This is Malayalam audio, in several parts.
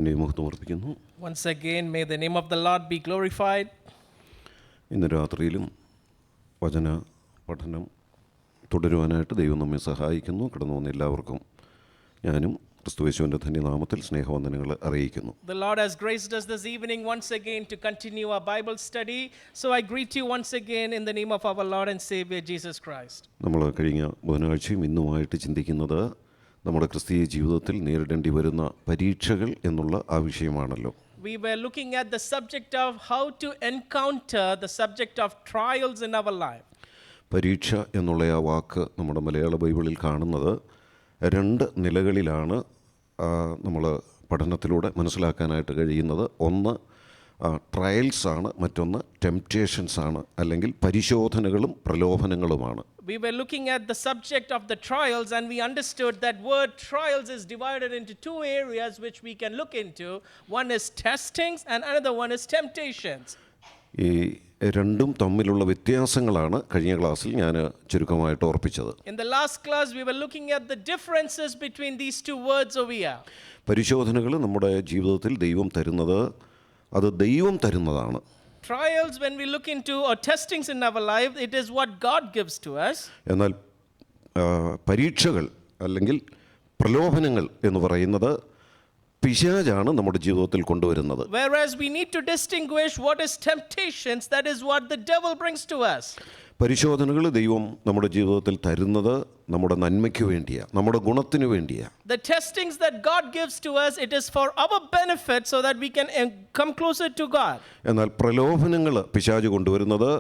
Once again, may the name of the Lord be glorified. ഇന്ന് രാത്രിയിലും വചന പഠനം തുടരുവാനായിട്ട് ദൈവം നമ്മെ സഹായിക്കുന്നു. കടന്നു വന്ന എല്ലാവർക്കും ഞാനും ക്രിസ്തുയേശുവിൻ്റെ ധന്യനാമത്തിൽ സ്നേഹവന്ദനങ്ങൾ അറിയിക്കുന്നു. The Lord has graced us this evening once again to continue our Bible study. So I greet you once again in the name of our Lord and Savior Jesus Christ. നമ്മൾ കഴിഞ്ഞ ബുധനാഴ്ചയും ഇന്നുമായിട്ട് ചിന്തിക്കുന്നത് നമ്മുടെ ക്രിസ്തീയ ജീവിതത്തിൽ നേരിടേണ്ടി വരുന്ന പരീക്ഷകൾ എന്നുള്ള ആ വിഷയമാണല്ലോ. We were looking at the subject of how to encounter the subject of trials in our life. പരീക്ഷ എന്നുള്ള ആ വാക്ക് നമ്മുടെ മലയാള ബൈബിളിൽ കാണുന്നത് രണ്ട് നിലകളിലാണ് നമ്മൾ പഠനത്തിലൂടെ മനസ്സിലാക്കാനായിട്ട് കഴിയുന്നത്. ഒന്ന് ട്രയൽസ് ആണ്, മറ്റൊന്ന് ടെംപ്റ്റേഷൻസ് ആണ്, അല്ലെങ്കിൽ പരിശോധനകളും പ്രലോഭനങ്ങളുമാണ്. We were looking at the subject of the trials and we understood that word trials is divided into two areas which we can look into. One is testings and another one is temptations. ഈ രണ്ടും തമ്മിലുള്ള വ്യത്യാസങ്ങളാണ് കഴിഞ്ഞ ക്ലാസ്സിൽ ഞാൻ ചുരുക്കമായിട്ട് ഓർപ്പിച്ചത്. In the last class we were looking at the differences between these two words over here. പരിശോധനകൾ നമ്മുടെ ജീവിതത്തിൽ ദൈവം തരുന്നത്, അത് ദൈവം തരുന്നതാണ്. Trials, when we look into or testings in our life, it is what God gives to us. എന്നാൽ പരീക്ഷകൾ അല്ലെങ്കിൽ പ്രലോഭനങ്ങൾ എന്ന് പറയുന്നത് പിശാചാണ് നമ്മുടെ ജീവിതത്തിൽ കൊണ്ടുവരുന്നത്. Whereas we need to distinguish what is temptations, that is what the devil brings to us. പരിശോധനകൾ ദൈവം നമ്മുടെ ജീവിതത്തിൽ തരുന്നത് നമ്മുടെ നന്മയ്ക്ക് വേണ്ടിയാണ്, നമ്മുടെ ഗുണത്തിന് വേണ്ടിയാണ്. The testings that God gives to us, it is for our benefit so that we can come closer to God. എന്നാൽ പ്രലോഭനങ്ങൾ പിശാച് കൊണ്ടുവരുന്നത്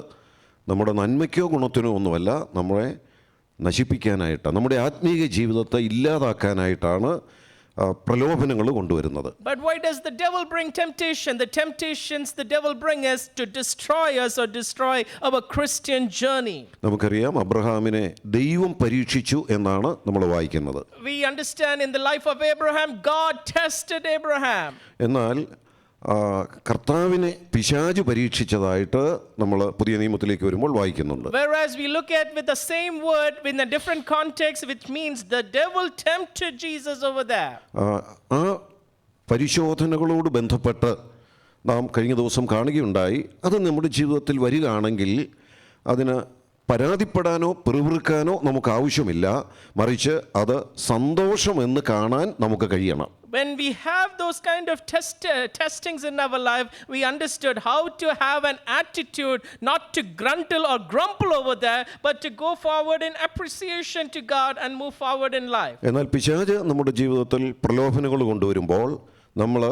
നമ്മുടെ നന്മയ്ക്കോ ഗുണത്തിനോ ഒന്നുമല്ല, നമ്മളെ നശിപ്പിക്കാനായിട്ടാണ്, നമ്മുടെ ആത്മീയ ജീവിതത്തെ ഇല്ലാതാക്കാനായിട്ടാണ് പ്രലോഭനങ്ങൾ കൊണ്ടുവരുന്നത്. But why does the devil bring temptation? The temptations the devil bring us to destroy us or destroy our Christian journey. നമുക്കറിയാം, അബ്രഹാമിനെ ദൈവം പരീക്ഷിച്ചു എന്നാണ് നമ്മൾ വായിക്കുന്നത്. We understand in the life of Abraham, God tested Abraham. എന്നാൽ കർത്താവിനെ പിശാച് പരീക്ഷിച്ചതായിട്ട് നമ്മൾ പുതിയ നിയമത്തിലേക്ക് വരുമ്പോൾ വായിക്കുന്നുണ്ട്. Whereas we look at with the same word in a different context, which means the devil tempted Jesus over there. ആ പരിശോധനകളോട് ബന്ധപ്പെട്ട് നാം കഴിഞ്ഞ ദിവസം കാണുകയുണ്ടായി. അത് നമ്മുടെ ജീവിതത്തിൽ വരികയാണെങ്കിൽ അതിന് പരാതിപ്പെടാനോ പിറുപിറുക്കാനോ നമുക്ക് ആവശ്യമില്ല, മറിച്ച് അത് സന്തോഷമെന്ന് കാണാൻ നമുക്ക് കഴിയണം. When we have those kind of testings in our life, we understood how to have an attitude not to gruntle or grumble over there, but to go forward in appreciation to God and move forward in life. എന്നാൽ പിശാച് നമ്മുടെ ജീവിതത്തിൽ പ്രലോഭനങ്ങൾ കൊണ്ടുവരുമ്പോൾ നമ്മൾ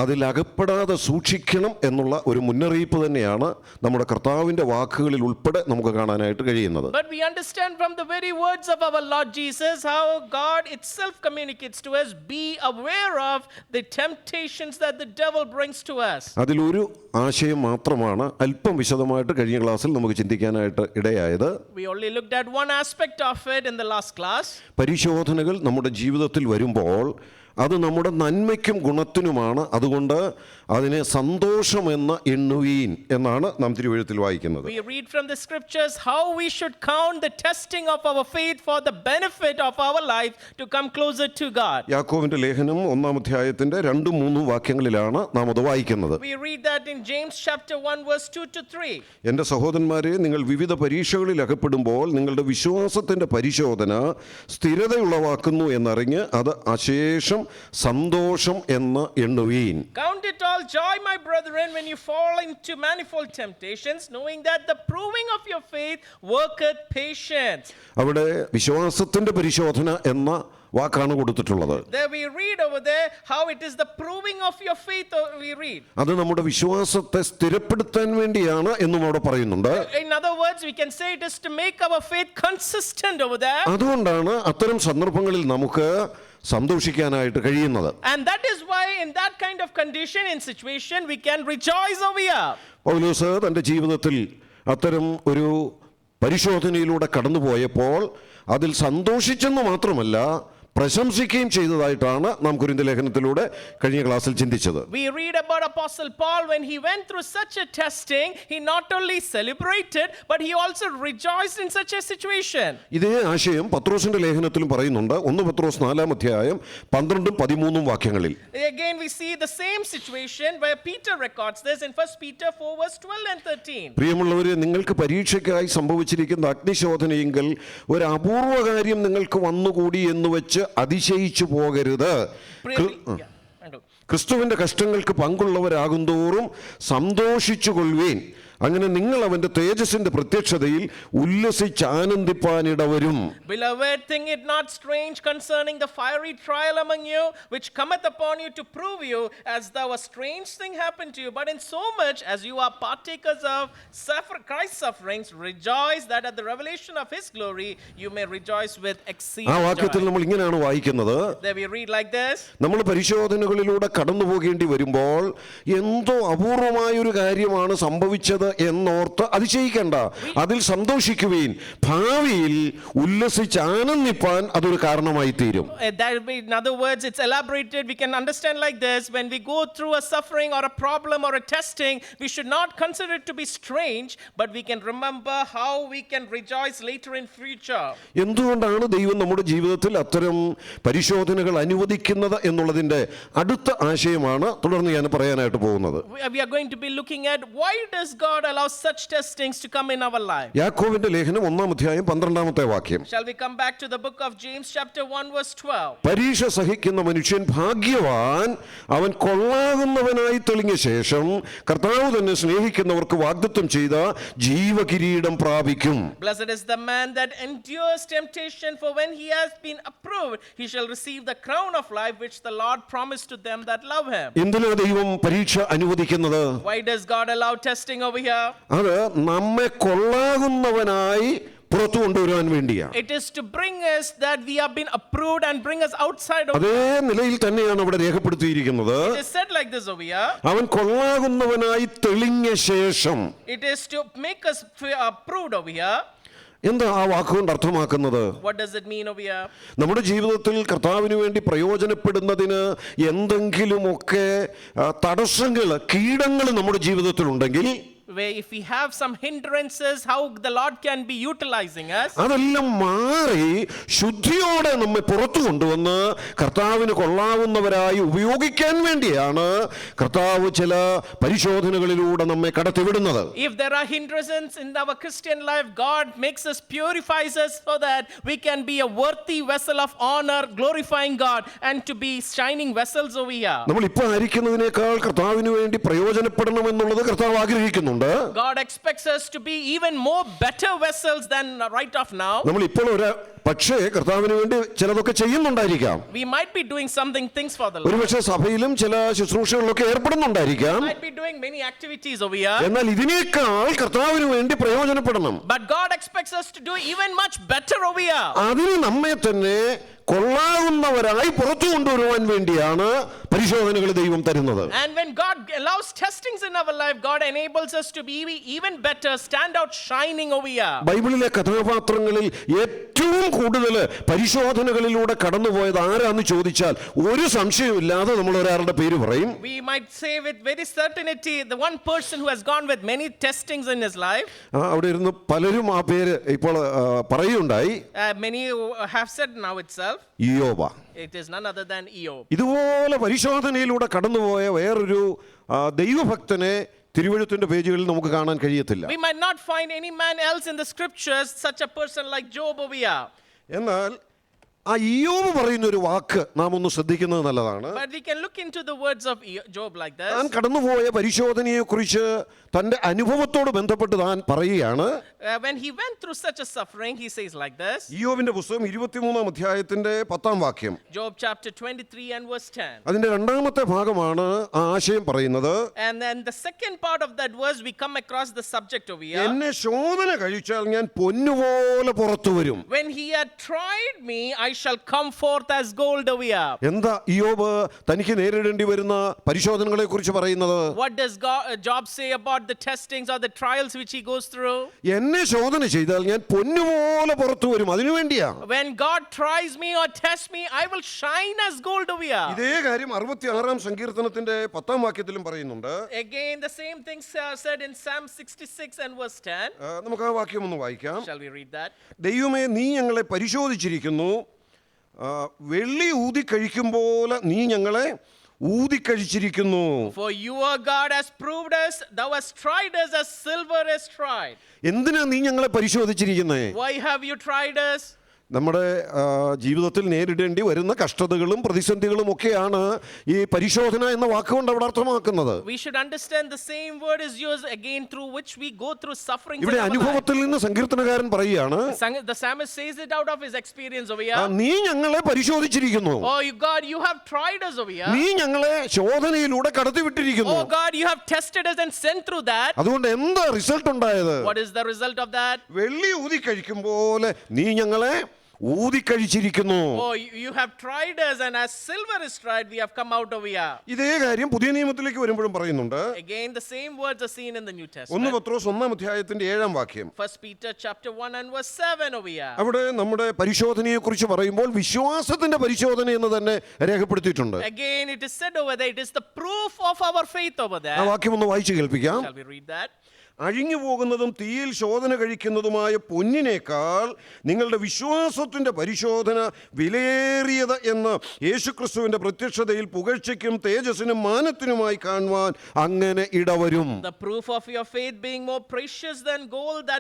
അതിലകപ്പെടാതെ സൂക്ഷിക്കണം എന്നുള്ള ഒരു മുന്നറിയിപ്പ് തന്നെയാണ് നമ്മുടെ കർത്താവിൻ്റെ വാക്കുകളിൽ ഉൾപ്പെടെ നമുക്ക് കാണാനായിട്ട് കഴിയുന്നത്. But we understand from the very words of our Lord Jesus how God itself communicates to us, be aware of the temptations that the devil brings to us. അതിലൊരു ആശയം മാത്രമാണ് അല്പം വിശദമായിട്ട് കഴിഞ്ഞ ക്ലാസ്സിൽ നമുക്ക് ചിന്തിക്കാനായിട്ട് ഇടയായത്. We only looked at one aspect of it in the last class. പരിശോധനകൾ നമ്മുടെ ജീവിതത്തിൽ വരുമ്പോൾ അത് നമ്മുടെ നന്മയ്ക്കും ഗുണത്തിനുമാണ്, അതുകൊണ്ട് അതിനെ സന്തോഷമെന്ന് എണ്ണുവീൻ എന്നാണ് നാം തിരുവെഴുത്തിൽ വായിക്കുന്നത്. We read from the scriptures how we should count the testing of our faith for the benefit of our life to come closer to God. യാക്കോബിന്റെ ലേഖനം 1-ാം അധ്യായത്തിന്റെ 2-3 വാക്യങ്ങളിലാണ് നാം അത് വായിക്കുന്നത്. We read that in James chapter 1 verse 2 to 3. എൻ്റെ സഹോദരന്മാരെ, നിങ്ങൾ വിവിധ പരീക്ഷകളിൽ അകപ്പെടുമ്പോൾ നിങ്ങളുടെ വിശ്വാസത്തിന്റെ പരിശോധന സ്ഥിരതയുള്ളവാക്കുന്നു എന്നറിഞ്ഞ് അത് അശേഷം സന്തോഷം എന്ന് എണ്ണുവീൻ. Count it all joy, my brethren, when you fall into manifold temptations, knowing that the proving of your faith worketh patience. അവിടെ വിശ്വാസത്തിന്റെ പരിശോധന എന്ന വാക്കാണ് കൊടുത്തിട്ടുള്ളത്. There we read over there how it is the proving of your faith. We read അത് നമ്മുടെ വിശ്വാസത്തെ സ്ഥിരപ്പെടുത്താൻ വേണ്ടിയാണ് എന്നും അവിടെ പറയുന്നുണ്ട്. In other words, we can say it is to make our faith consistent over there. അതുകൊണ്ടാണ് അത്തരം സന്ദർഭങ്ങളിൽ നമുക്ക് സന്തോഷിക്കാനായിട്ട് കഴിയുന്നത്. And that is why in that kind of condition, in situation, we can rejoice over here. പൗലോസ് തൻ്റെ ജീവിതത്തിൽ അത്തരം ഒരു പരിശോധനയിലൂടെ കടന്നുപോയപ്പോൾ അതിൽ സന്തോഷിച്ചെന്ന് മാത്രമല്ല, പ്രശംസിക്കുകയും ചെയ്തതായിട്ടാണ് നാം കൊരിന്ത്യർ ലേഖനത്തിലൂടെ കഴിഞ്ഞ ക്ലാസ്സിൽ ചിന്തിച്ചത്. We read about Apostle Paul when he went through such a testing, he not only celebrated, but he also rejoiced in such a situation. ഇതേ ആശയം പത്രോസിന്റെ ലേഖനത്തിലും പറയുന്നുണ്ട്. 1 പത്രോസ് 4-ാം അധ്യായം 12-13 വാക്യങ്ങളിൽ. Again we see the same situation where Peter records this in 1 Peter 4 verse 12 and 13. പ്രിയമുള്ളവരെ, നിങ്ങൾക്ക് പരീക്ഷയ്ക്കായി സംഭവിച്ചിരിക്കുന്ന അഗ്നിശോധനയെങ്കിൽ ഒരു അപൂർവ കാര്യം നിങ്ങൾക്ക് വന്നുകൂടി എന്ന് വെച്ച് അതിശയിച്ചു പോകരുത്. ക്രിസ്തുവിന്റെ കഷ്ടങ്ങൾക്ക് പങ്കുള്ളവരാകുന്തോറും സന്തോഷിച്ചുകൊള്ളുവീൻ. അങ്ങനെ നിങ്ങൾ അവന്റെ തേജസ്സിന്റെ പ്രത്യക്ഷതയിൽ ഉല്ലസിച്ച് ആനന്ദിപ്പാനിടവരും. Beloved, think it not strange concerning the fiery trial among you, which cometh upon you to prove you, as though a strange thing happened to you. But in so much as you are partakers of Christ's sufferings, rejoice that at the revelation of his glory you may rejoice with exceeding ആ വാക്യത്തിൽ joy. നമ്മൾ ഇങ്ങനെയാണ് വായിക്കുന്നത്. There we read like this. നമ്മൾ പരിശോധനകളിലൂടെ കടന്നു പോകേണ്ടി വരുമ്പോൾ എന്തോ അപൂർവമായൊരു കാര്യമാണ് സംഭവിച്ചത് എന്നോർത്ത് അതിശയിക്കണ്ട, അതിൽ സന്തോഷിക്കുവീൻ. ഭാവിയിൽ ഉല്ലസിച്ച് ആനന്ദിപ്പാൻ അതൊരു കാരണമായി തീരും. In other words, it's elaborated. We can understand like this: when we go through a suffering or a problem or a testing, we should not consider it to be strange, but we can remember how we can rejoice later in future. എന്തുകൊണ്ടാണ് ദൈവം നമ്മുടെ ജീവിതത്തിൽ അത്തരം പരിശോധനകൾ അനുവദിക്കുന്നത് എന്നുള്ളതിന്റെ അടുത്ത ആശയമാണ് തുടർന്ന് ഞാൻ പറയാനായിട്ട് പോകുന്നത്. We are going to be looking at why does God allow such testings to come in our life. യാക്കോബിന്റെ ലേഖനം 1-ാം അധ്യായം 12-ാമത്തെ വാക്യം. Shall we come back to the book of James chapter 1 verse 12? പരീക്ഷ സഹിക്കുന്ന മനുഷ്യൻ ഭാഗ്യവാൻ, അവൻ കൊള്ളാകുന്നവനായി തെളിഞ്ഞ ശേഷം കർത്താവ് തന്നെ സ്നേഹിക്കുന്നവർക്ക് വാഗ്ദത്തം ചെയ്ത ജീവകിരീടം പ്രാപിക്കും. Blessed is the man that endures temptation, for when he has been approved, he shall receive the crown of life which the Lord promised to them that love him. എന്തിനാ ദൈവം പരീക്ഷ അനുവദിക്കുന്നത്? Why does God allow testing over here? അത് നമ്മെ കൊള്ളാകുന്നവനായി പുറത്തു കൊണ്ടുവരാൻ വേണ്ടിയാണ്. It is to bring us that we have been approved and bring us outside of. അതേ നിലയിൽ തന്നെയാണ് അവിടെ രേഖപ്പെടുത്തിയിരിക്കുന്നത്. It is said like this over here. അവൻ കൊള്ളാകുന്നവനായി തെളിഞ്ഞ ശേഷം. It is to make us approved over here. എന്താ ആ വാക്കുകൊണ്ട് അർത്ഥമാക്കുന്നത്? What does it mean over here? നമ്മുടെ ജീവിതത്തിൽ കർത്താവിന് വേണ്ടി പ്രയോജനപ്പെടുന്നതിന് എന്തെങ്കിലുമൊക്കെ തടസ്സങ്ങൾ, കീടങ്ങൾ നമ്മുടെ ജീവിതത്തിൽ ഉണ്ടെങ്കിൽ, where if we have some hindrances, how the Lord can be utilizing us. അതെല്ലാം മാറി ശുദ്ധിയോടെ നമ്മെ പുറത്തു കൊണ്ടുവന്ന് കർത്താവിന് കൊള്ളാവുന്നവരായി ഉപയോഗിക്കാൻ വേണ്ടിയാണ് കർത്താവ് ചില പരിശോധനകളിലൂടെ നമ്മെ കടത്തിവിടുന്നത്. If there are hindrances in our Christian life, God makes us, purifies us so that we can be a worthy vessel of honor, glorifying God and to be shining vessels over here. നമ്മൾ ഇപ്പോൾ ആയിരിക്കുന്നതിനേക്കാൾ കർത്താവിന് വേണ്ടി പ്രയോജനപ്പെടണം എന്നുള്ളത് കർത്താവ് ആഗ്രഹിക്കുന്നുണ്ട്. God expects us to be even more better vessels than right of now. നമ്മൾ ഇപ്പോൾ പക്ഷേ കർത്താവിന് വേണ്ടി ചിലതൊക്കെ ചെയ്യുന്നുണ്ടായിരിക്കാം. We might be doing things for the Lord. ഒരുപക്ഷെ സഭയിലും ചില ശുശ്രൂഷകളിലൊക്കെ ഏർപ്പെടുന്നുണ്ടായിരിക്കാം. We might be doing many activities over here. എന്നാൽ ഇതിനേക്കാൾ കർത്താവിന് വേണ്ടി പ്രയോജനപ്പെടണം. But God expects us to do even much better over here. അതിന് നമ്മെ തന്നെ കൊള്ളാവുന്നവരായി പുറത്തു കൊണ്ടുവരുവാൻ വേണ്ടിയാണ് പരിശോധനകൾ ദൈവം തരുന്നത്. And when God allows testings in our life, God enables us to be even better, stand out shining over here. ബൈബിളിലെ കഥാപാത്രങ്ങളിൽ ഏറ്റവും കൂടുതൽ പരിശോധനകളിലൂടെ കടന്നുപോയത് ആരാന്ന് ചോദിച്ചാൽ ഒരു സംശയമില്ലാതെ നമ്മൾ ഒരാളുടെ പേര് പറയും. We might say with very certainty the one person who has gone with many testings in his life. അവിടെ ഇരുന്ന് പലരും ആ പേര് ഇപ്പോൾ പറയുണ്ടായി. Many have said now itself. ഇയ്യോബ. It is none other than Job. ഇതുപോലെ പരിശോധനയിലൂടെ കടന്നുപോയ വേറൊരു ദൈവഭക്തനെ തിരുവെഴുത്തിന്റെ പേജുകളിൽ നമുക്ക് കാണാൻ കഴിയത്തില്ല. We might not find any man else in the scriptures such a person like Job over here. എന്നാൽ ആ ഇയ്യോബ് പറയുന്ന ഒരു വാക്ക് നാം ഒന്ന് ശ്രദ്ധിക്കുന്നത് നല്ലതാണ്. But we can look into the words of Job like this. താൻ കടന്നുപോയ പരിശോധനയെക്കുറിച്ച് തന്റെ അനുഭവത്തോട് ബന്ധപ്പെട്ട് താൻ പറയുകയാണ്. When he went through such a suffering, he says like this. ഇയ്യോബിന്റെ പുസ്തകം 23-ാം അധ്യായത്തിന്റെ 10-ാം വാക്യം. Job chapter 23 and verse 10. അതിന്റെ രണ്ടാമത്തെ ഭാഗമാണ് ആ ആശയം പറയുന്നത്. And then the second part of that verse, we come across the subject over here. എന്നെ ശോധന കഴിച്ചാൽ ഞാൻ പൊന്നുപോലെ പുറത്തു വരും. When he had tried me, I shall come forth as gold over here. എന്താ ഇയ്യോബ് തനിക്ക് നേരിടേണ്ടി വരുന്ന പരിശോധനകളെ കുറിച്ച് പറയുന്നത്? What does Job say about the testings or the trials which he goes through? എന്നെ ശോധന ചെയ്താൽ ഞാൻ പൊന്നുപോലെ പുറത്തു വരും, അതിനു വേണ്ടിയാ. When God tries me or tests me, I will shine as gold over here. ഇതേ കാര്യം 66-ാം സങ്കീർത്തനത്തിന്റെ 10-ാം വാക്യത്തിലും പറയുന്നുണ്ട്. Again, the same things said in Psalm 66 and verse 10. നമുക്ക് ആ വാക്യം ഒന്ന് വായിക്കാം. Shall we read that? ദൈവമേ, നീ ഞങ്ങളെ പരിശോധിച്ചിരിക്കുന്നു, വെള്ളി ഊതിക്കഴിക്കുമ്പോലെ നീ ഞങ്ങളെ ഊതിക്കഴിച്ചിരിക്കുന്നു. For your God has proved us, thou hast tried us as silver is tried. എന്തിനാ നീ ഞങ്ങളെ പരിശോധിച്ചിരിക്കുന്നേ? Why have you tried us? നമ്മുടെ ജീവിതത്തിൽ നേരിടേണ്ടി വരുന്ന കഷ്ടതകളും പ്രതിസന്ധികളും ഒക്കെയാണ് ഈ പരിശോധന എന്ന വാക്കുകൊണ്ട് അവിടെ അർത്ഥമാക്കുന്നത്. We should understand the same word is used again through which we go through sufferings. ഇവിടെ അനുഭവത്തിൽ നിന്ന് സങ്കീർത്തനകാരൻ പറയുകയാണ്, The psalmist says it out of his experience over here. നീ ഞങ്ങളെ പരിശോധിച്ചിരിക്കുന്നു. Oh God, you have tried us over here. നീ ഞങ്ങളെ ശോധനയിലൂടെ കടത്തിവിട്ടിരിക്കുന്നു. Oh God, you have tested us and sent through that. അതുകൊണ്ട് എന്താ റിസൾട്ട് ഉണ്ടായത്? What is the result of that? വെള്ളി ഊതി കഴിക്കുമ്പോലെ നീ ഞങ്ങളെ ഊതിക്കഴിച്ചിരിക്കുന്നു. Oh, you have tried us, and as silver is tried, we have come out over here. ഇതേ കാര്യം പുതിയ നിയമത്തിലേക്ക് വരുമ്പോഴും പറയുന്നുണ്ട്. Again, the same words are seen in the New 1 Testament. പത്രോസ് 1-ാം അധ്യായത്തിന്റെ 7-ാം വാക്യം. 1 Peter chapter 1 and verse 7 over here. അവിടെ നമ്മുടെ പരിശോധനയെ കുറിച്ച് പറയുമ്പോൾ വിശ്വാസത്തിന്റെ പരിശോധന എന്ന് തന്നെ രേഖപ്പെടുത്തിയിട്ടുണ്ട്. Again, it is said over there, it is the proof of our faith over ആ there. വാക്യം ഒന്ന് വായിച്ചു കേൾപ്പിക്കാം. Shall we read that? അഴിഞ്ഞു പോകുന്നതും തീയിൽ ശോധന കഴിക്കുന്നതുമായ പൊന്നിനേക്കാൾ നിങ്ങളുടെ വിശ്വാസത്തിന്റെ പരിശോധന വിലയേറിയത് എന്ന് യേശുക്രിസ്തുവിന്റെ പ്രത്യക്ഷതയിൽ പുകഴ്ചയ്ക്കും തേജസ്സിനും മാനത്തിനുമായി കാണുവാൻ അങ്ങനെ ഇടവരും. The proof of your faith being more precious than gold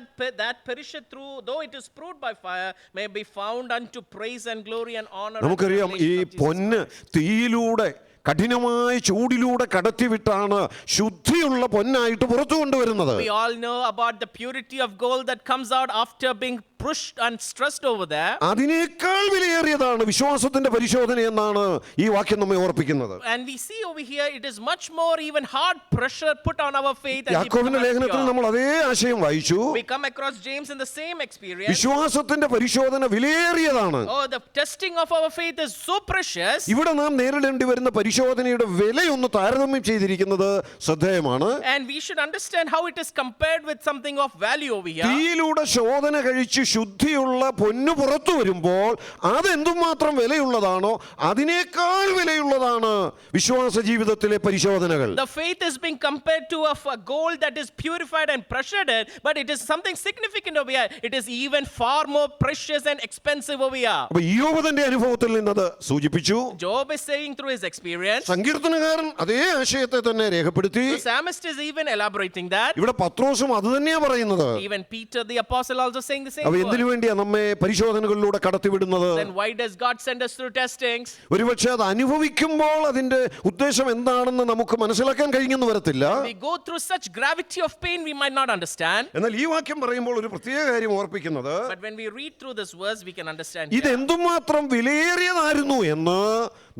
that perisheth through, though it is proved by fire, may be found unto praise and glory and honor. നമുക്കറിയാം, ഈ പൊന്ന് തീയിലൂടെ കഠിനമായ ചൂടിലൂടെ കടത്തിവിട്ടാണ് ശുദ്ധിയുള്ള പൊന്നായിട്ട് പുറത്തു കൊണ്ടുവരുന്നത്. We all know about the purity of gold that comes out after being pushed and stressed over there. അതിനേക്കാൾ വിലയേറിയതാണ് വിശ്വാസത്തിന്റെ പരിശോധന എന്നാണ് ഈ വാക്യം നമ്മെ ഓർപ്പിക്കുന്നത്. And we see over here it is much more even hard pressure put on our faith. യാക്കോബിന്റെ ലേഖനത്തിൽ നമ്മൾ അതേ ആശയം വായിച്ചു. We come across James in the same experience. വിശ്വാസത്തിന്റെ പരിശോധന വിലയേറിയതാണ്. Oh, the testing of our faith is so precious. ഇവിടെ നാം നേരിടേണ്ടി വരുന്ന പരിശോധനയുടെ വിലയൊന്ന് താരതമ്യം ചെയ്തിരിക്കുന്നത് ശ്രദ്ധേയമാണ്. And we should understand how it is compared with something of value over here. തീയിലൂടെ ശോധന കഴിച്ച് ശുദ്ധിയുള്ള പൊന്നു പുറത്തു വരുമ്പോൾ അതെന്തുമാത്രം വിലയുള്ളതാണോ അതിനേക്കാൾ വിലയുള്ളതാണ് വിശ്വാസ ജീവിതത്തിലെ പരിശോധനകൾ. The faith is being compared to a gold that is purified and pressured, but it is something significant over here. It is even far more precious and expensive over here. അപ്പോൾ ഇയ്യോബ് തന്റെ അനുഭവത്തിൽ നിന്നത് സൂചിപ്പിച്ചു. Job is saying through his experience. സങ്കീർത്തനകാരൻ അതേ ആശയത്തെ തന്നെ രേഖപ്പെടുത്തി. The psalmist is even elaborating that. ഇവിടെ പത്രോസും അത് തന്നെയാ പറയുന്നത്. Even Peter the apostle also saying the same അപ്പോൾ word. എന്തിനു വേണ്ടിയാ നമ്മെ പരിശോധനകളിലൂടെ കടത്തിവിടുന്നത്? Then why does God send us through testings? ഒരുപക്ഷെ അത് അനുഭവിക്കുമ്പോൾ അതിന്റെ ഉദ്ദേശം എന്താണെന്ന് നമുക്ക് മനസ്സിലാക്കാൻ കഴിഞ്ഞെന്ന് വരത്തില്ല. We go through such gravity of pain we might not understand. എന്നാൽ ഈ വാക്യം പറയുമ്പോൾ ഒരു പ്രത്യേക കാര്യം ഓർപ്പിക്കുന്നത്, But when we read through this verse we can understand ഇത് here. എന്തുമാത്രം വിലയേറിയതായിരുന്നു എന്ന്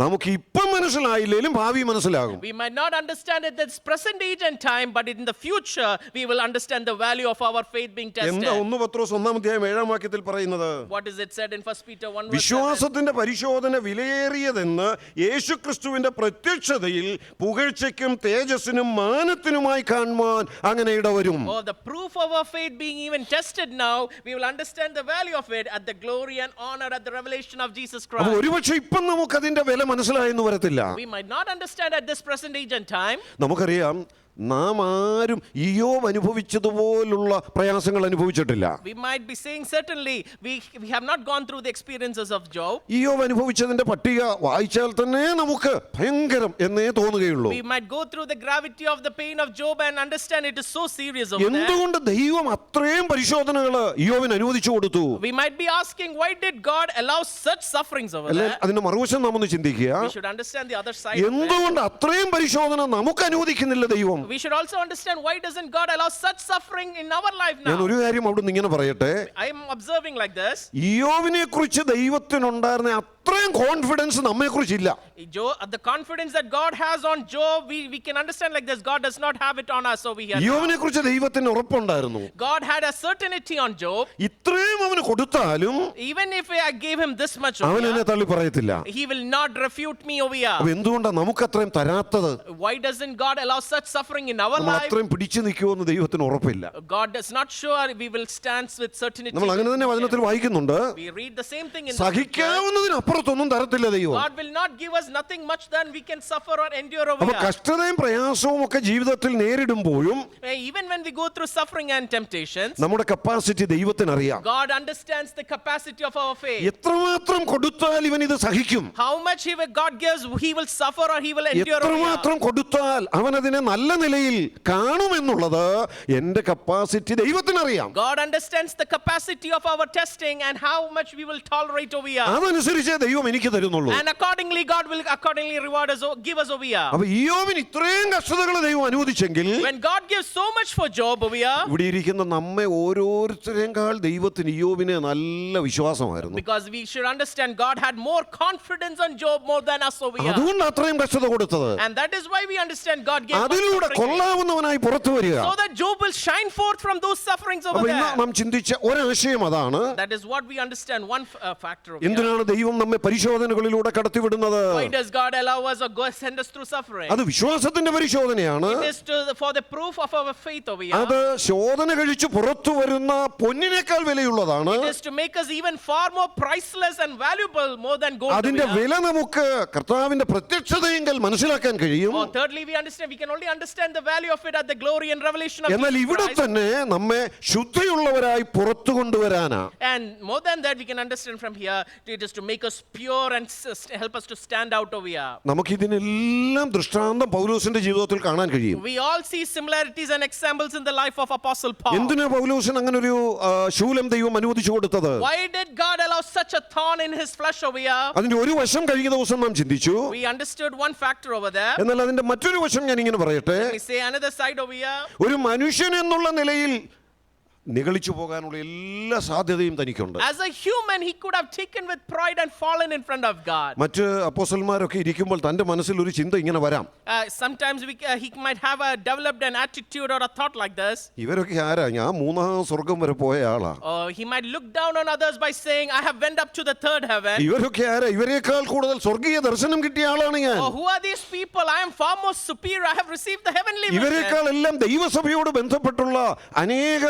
നമുക്ക് ഇപ്പം മനസ്സിലായില്ലേലും ഭാവി മനസ്സിലാകും. We might not understand it at this present age and time, but in the future we will understand the value of our faith being tested. എന്താ 1 പത്രോസ് 1-ാം അധ്യായം 7-ാം വാക്യത്തിൽ പറയുന്നത്? What is it said in 1 Peter 1 verse 7? വിശ്വാസത്തിന്റെ പരിശോധന വിലയേറിയതെന്ന് യേശുക്രിസ്തുവിന്റെ പ്രത്യക്ഷതയിൽ പുകഴ്ചയ്ക്കും തേജസ്സിനും മാനത്തിനുമായി കാണുവാൻ അങ്ങനെ ഇടവരും. Oh, the proof of our faith being even tested now, we will understand the value of it at the glory and honor at the revelation of Jesus അപ്പോൾ Christ. ഒരുപക്ഷെ ഇപ്പം നമുക്ക് അതിന്റെ വില മനസ്സിലായെന്ന് വരത്തില്ല. We might not understand at this present age and time. നമുക്കറിയാം, നാം ആരും ഇയ്യോബ് അനുഭവിച്ചതുപോലുള്ള പ്രയാസങ്ങൾ അനുഭവിച്ചിട്ടില്ല. We might be saying certainly we have not gone through the experiences of Job. ഇയ്യോബ് അനുഭവിച്ചതിന്റെ പട്ടിക വായിച്ചാൽ തന്നെ നമുക്ക് ഭയങ്കരം എന്നേ തോന്നുകയുള്ളൂ. We might go through the gravity of the pain of Job and understand it is so serious over there. എന്തുകൊണ്ട് ദൈവം അത്രയും പരിശോധനകൾ ഇയ്യോബിന് അനുവദിച്ചു കൊടുത്തു? We might be asking, why did God allow such sufferings over അല്ലെ, there? അതിന്റെ മറുവശം നാം ഒന്ന് ചിന്തിക്കുക. We should understand the other side of it. എന്തുകൊണ്ട് അത്രയും പരിശോധന നമുക്ക് അനുവദിക്കുന്നില്ല ദൈവം? We should also understand, why doesn't God allow such suffering in our life ഞാൻ now? ഒരു കാര്യം അവിടെ നിന്ന് ഇങ്ങനെ പറയട്ടെ. I am observing like this. ഇയ്യോബിനെ കുറിച്ച് ദൈവത്തിനുണ്ടായിരുന്ന അത്രയും confidence നമ്മെക്കുറിച്ചില്ല. The confidence that God has on Job, we can understand like this. God does not have it on us over here. യോബിനെ കുറിച്ച് ദൈവത്തിന് ഉറപ്പുണ്ടായിരുന്നു. God had a certainty on Job. ഇത്രയും അവന് കൊടുത്താലും Even if I gave him this much അവൻ over എന്നെ here, തള്ളി പറയത്തില്ല. he will not refute me over അപ്പൊ here. എന്തുകൊണ്ടാണ് നമുക്ക് അത്രയും തരാത്തത്? Why doesn't God allow such suffering in our നമ്മൾ life? അത്രയും പിടിച്ചു നിൽക്കുമെന്ന് ദൈവത്തിന് ഉറപ്പില്ല. God does not sure we will stand with certainty. നമ്മൾ അങ്ങനെ തന്നെ വചനത്തിൽ വായിക്കുന്നുണ്ട്. We read the same thing in the scripture. സഹിക്കാവുന്നതിനപ്പുറത്തൊന്നും തരത്തില്ല ദൈവം. God will not give us nothing much than we can suffer or endure over അപ്പൊ here. കഷ്ടതയും പ്രയാസവും ഒക്കെ ജീവിതത്തിൽ നേരിടുമ്പോഴും Even when we go through suffering and temptations, നമ്മുടെ കപ്പാസിറ്റി ദൈവത്തിന് അറിയാം. God understands the capacity of our faith. എത്രമാത്രം കൊടുത്താൽ ഇവൻ ഇത് സഹിക്കും, How much God gives, he will suffer or he will endure over here. എത്രമാത്രം കൊടുത്താൽ അവൻ അതിനെ നല്ല നിലയിൽ കാണുമെന്നുള്ളത് എന്റെ കപ്പാസിറ്റി ദൈവത്തിനറിയാം. God understands the capacity of our testing and how much we will tolerate over here. അതനുസരിച്ചേ ദൈവം എനിക്ക് തരുന്നുള്ളൂ. And accordingly, God will accordingly reward us, give us over here. അപ്പൊ ഇയ്യോബിന് ഇത്രയും കഷ്ടതകൾ ദൈവം അനുവദിച്ചെങ്കിൽ When God gives so much for Job over here, ഇവിടെ ഇരിക്കുന്ന നമ്മെ ഓരോരുത്തരെക്കാൾ ദൈവത്തിന് ഇയ്യോബിനെ നല്ല വിശ്വാസമായിരുന്നു. because we should understand God had more confidence on Job more than us over here. അതുകൊണ്ട് അത്രയും കഷ്ടത കൊടുത്തത്. And that is why we understand God gave അതിലൂടെ suffering, കൊള്ളാവുന്നവനായി പുറത്തു വരിക. so that Job will shine forth from those sufferings over അപ്പൊ ഇന്ന് there. നാം ചിന്തിച്ച ഒരാശയം അതാണ്. That is what we understand. One factor over here. എന്തിനാണ് ദൈവം നമ്മെ പരിശോധനകളിലൂടെ കടത്തിവിടുന്നത്? Why does God allow us or go send us through suffering? അത് വിശ്വാസത്തിന്റെ പരിശോധനയാണ്. It is for the proof of our faith over here. അത് ശോധന കഴിച്ച് പുറത്തു വരുന്ന പൊന്നിനേക്കാൾ വിലയുള്ളതാണ്. It is to make us even far more priceless and valuable more than gold. അതിന്റെ വില നമുക്ക് കർത്താവിന്റെ പ്രത്യക്ഷതയെങ്കിൽ മനസ്സിലാക്കാൻ കഴിയും. Thirdly, we can only understand the value of it at the glory and revelation of എന്നാൽ Jesus ഇവിടെ Christ. തന്നെ നമ്മെ ശുദ്ധിയുള്ളവരായി പുറത്തു കൊണ്ടുവരാനാ. And more than that, we can understand from here, it is to make us pure and help us to stand out over here. നമുക്കിതിനെല്ലാം ദൃഷ്ടാന്തം പൗലോസിന്റെ ജീവിതത്തിൽ കാണാൻ കഴിയും. We all see similarities and examples in the life of Apostle Paul. എന്തിനാ പൗലോസിന് അങ്ങനെ ഒരു ശൂലം ദൈവം അനുവദിച്ചു കൊടുത്തത്? Why did God allow such a thorn in his flesh over here? അതിന്റെ ഒരു വശം കഴിഞ്ഞ ദിവസം നാം ചിന്തിച്ചു. We understood one factor over there. എന്നാൽ അതിന്റെ മറ്റൊരു വശം ഞാൻ ഇങ്ങനെ പറയട്ടെ. Let me say another side over here. ഒരു മനുഷ്യൻ എന്നുള്ള നിലയിൽ നിഗളിച്ചു പോകാനുള്ള എല്ലാ സാധ്യതയും തനിക്കുണ്ട്. As a human, he could have taken with pride and fallen in front of God. മറ്റ് അപ്പോസ്തലന്മാരൊക്കെ ഇരിക്കുമ്പോൾ തന്റെ മനസ്സിൽ ഒരു ചിന്ത ഇങ്ങനെ വരാം. Sometimes he might have developed an attitude or a thought like this. ഇവരൊക്കെ ആരാ? ഞാൻ മൂന്നാം സ്വർഗം വരെ പോയ ആളാ. He might look down on others by saying, I have went up to the third heaven. ഇവരൊക്കെ ആരാ? ഇവരെക്കാൾ കൂടുതൽ സ്വർഗീയ ദർശനം കിട്ടിയ ആളാണ് ഞാൻ. Who are these people? I am far more superior. I have received the heavenly vision. ഇവരെക്കാൾ എല്ലാം ദൈവസഭയോട് ബന്ധപ്പെട്ടുള്ള അനേക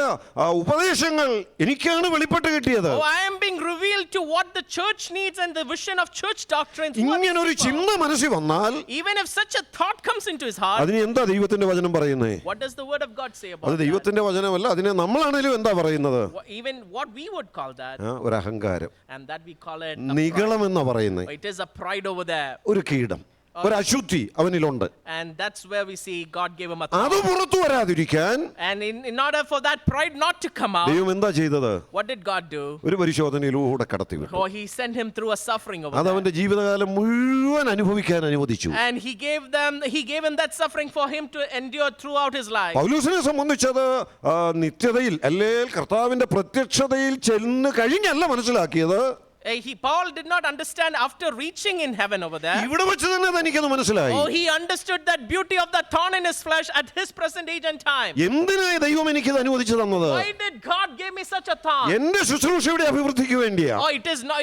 ഉപദേശങ്ങൾ എനിക്കാണ് വെളിപ്പെട്ട് കിട്ടിയത്. I am being revealed to what the church needs and the vision of church doctrines. ഇങ്ങനൊരു ചിന്ത മനസ്സിൽ വന്നാൽ Even if such a thought comes into his heart, അതിന് എന്താ ദൈവത്തിന്റെ വചനം പറയുന്നേ? what does the word of God say about അത് that? ദൈവത്തിന്റെ വചനമല്ല, അതിനെ നമ്മളാണേലും എന്താ പറയുന്നത്? Even what we would call that, ഒരു അഹങ്കാരം, and that we call it നിഗളം എന്നാ പറയുന്നേ. it is a pride over there. ഒരു കീടം, ഒരു അശുദ്ധി അവനിലുണ്ട്. And that's where we see God gave him a അത് thorn. പുറത്തു വരാതിരിക്കാൻ And in order for that pride not to come out, ദൈവം എന്താ ചെയ്തത്? what did God do? ഒരു പരിശോധനയിലൂടെ കടത്തിവിട്ടു. Oh, he sent him through a suffering over അത് there. അവന്റെ ജീവിതകാലം മുഴുവൻ അനുഭവിക്കാൻ അനുവദിച്ചു. And he gave him that suffering for him to endure throughout his life. പൗലോസിനെ സംബന്ധിച്ചത് നിത്യതയിൽ അല്ലെങ്കിൽ കർത്താവിന്റെ പ്രത്യക്ഷതയിൽ ചെന്ന് കഴിഞ്ഞല്ല മനസ്സിലാക്കിയത്. Paul did not understand after reaching in heaven over there. ഇവിടെ വെച്ച് തന്നെ തനിക്കത് മനസ്സിലായി. Oh, he understood that beauty of the thorn in his flesh at his present age and time. എന്തിനായി ദൈവം എനിക്കിത് അനുവദിച്ചു തന്നത്? Why did God give me such a thorn? എന്റെ ശുശ്രൂഷയുടെ അഭിവൃദ്ധിക്ക് വേണ്ടിയാ. Oh,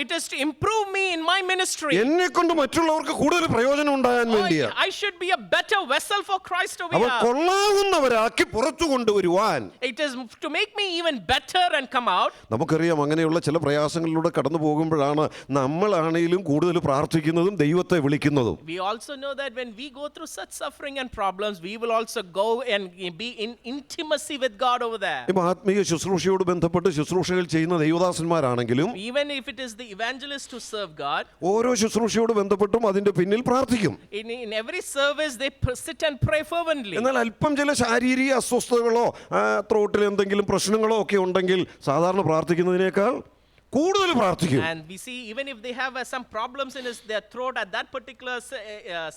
it is to improve me in my ministry. എന്നെ കൊണ്ട് മറ്റുള്ളവർക്ക് കൂടുതൽ പ്രയോജനം ഉണ്ടാകാൻ വേണ്ടിയാ. I should be a better vessel for Christ over അവ here. കൊള്ളാവുന്നവരാക്കി പുറത്തു കൊണ്ടുവരുവാൻ. It is to make me even better and come out. നമുക്കറിയാം അങ്ങനെയുള്ള ചില പ്രയാസങ്ങളിലൂടെ കടന്നു പോകുമ്പോഴാണ് നമ്മളാണെങ്കിലും കൂടുതൽ പ്രാർത്ഥിക്കുന്നതും ദൈവത്തെ വിളിക്കുന്നതും. We also know that when we go through such suffering and problems, we will also go and be in intimacy with God over there. ഇപ്പൊ ആത്മീയ ശുശ്രൂഷയോട് ബന്ധപ്പെട്ട് ശുശ്രൂഷകൾ ചെയ്യുന്ന ദൈവദാസന്മാരാണെങ്കിലും Even if it is the evangelist who serve God, ഓരോ ശുശ്രൂഷയോട് ബന്ധപ്പെട്ടും അതിന്റെ പിന്നിൽ പ്രാർത്ഥിക്കും. in every service they sit and pray fervently. എന്നാൽ അല്പം ചില ശാരീരിക അസ്വസ്ഥതകളോ ത്രോട്ടിൽ എന്തെങ്കിലും പ്രശ്നങ്ങളോ ഒക്കെ ഉണ്ടെങ്കിൽ സാധാരണ പ്രാർത്ഥിക്കുന്നതിനേക്കാൾ കൂടുതൽ പ്രാർത്ഥിക്കും. And we see even if they have some problems in their throat at that particular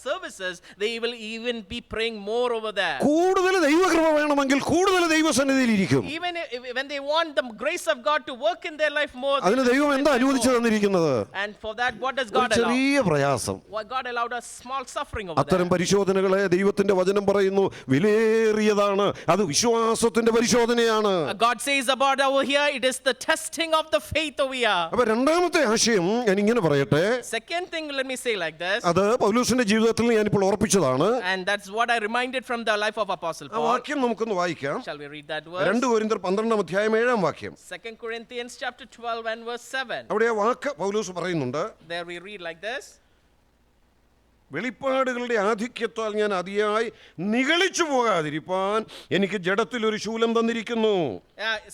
services, they will even be praying more over there. കൂടുതൽ ദൈവകൃപ വേണമെങ്കിൽ കൂടുതൽ ദൈവസന്നിധിയിൽ ഇരിക്കും. Even when they want the grace of God to work in their life more. അതിന് ദൈവം എന്താ അനുവദിച്ചു തന്നിരിക്കുന്നത്? And for that what does God allow? ചെറിയ പ്രയാസം. God allowed a small suffering over there. അത്തരം പരിശോധനകളെ ദൈവത്തിന്റെ വചനം പറയുന്നു വിലയേറിയതാണ്, അത് വിശ്വാസത്തിന്റെ പരിശോധനയാണ്. God says about over here, it is the testing of the faith over here. അപ്പൊ രണ്ടാമത്തെ ആശയം ഞാൻ ഇങ്ങനെ പറയട്ടെ. Second thing, let me say like this. അത് പൗലോസിന്റെ ജീവിതത്തിൽ ഞാനിപ്പോൾ ഓർപ്പിച്ചതാണ്. And that's what I reminded from the life of Apostle ആ Paul. വാക്യം നമുക്കൊന്ന് വായിക്കാം. Shall we read that verse? 2 കൊരിന്ത്യർ 12-ാം വാക്യം. 2 Corinthians chapter 12 and verse 7. അവിടെ ആ വാക്ക് പൗലോസ് പറയുന്നുണ്ട്. There we read like this. വെളിപ്പാടുകളുടെ ആധിക്യത്താൽ ഞാൻ അതിയായി നിഗളിച്ചു പോകാതിരിപ്പാൻ എനിക്ക് ജഡത്തിൽ ഒരു ശൂലം തന്നിരിക്കുന്നു.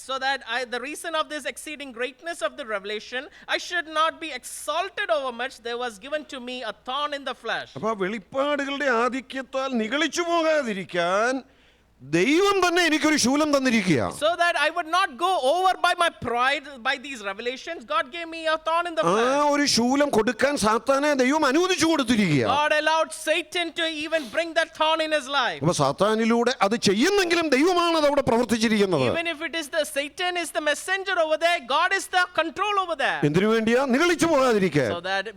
So that the reason of this exceeding greatness of the revelation, I should not be exalted over much, there was given to me a thorn in the flesh. അപ്പോൾ വെളിപ്പാടുകളുടെ ആധിക്യത്താൽ നിഗളിച്ചു പോകാതിരിക്കാൻ ദൈവം തന്നെ എനിക്കൊരു ശൂലം തന്നിരിക്കുക. So that I would not go over by my pride by these revelations, God gave me a thorn in the flesh. ആ ഒരു ശൂലം കൊടുക്കാൻ സാത്താനെ ദൈവം അനുവദിച്ചു കൊടുത്തിരിക്കുക. God allowed Satan to even bring that thorn in his life. അപ്പോൾ സാത്താനിലൂടെ അത് ചെയ്യുന്നെങ്കിലും ദൈവമാണ് അത് അവിടെ പ്രവർത്തിച്ചിരിക്കുന്നത്. Even if it is the Satan is the messenger over there, God is the control over there. എന്തിനു വേണ്ടിയാ? നിഗളിച്ചു പോകാതിരിക്കാൻ. So that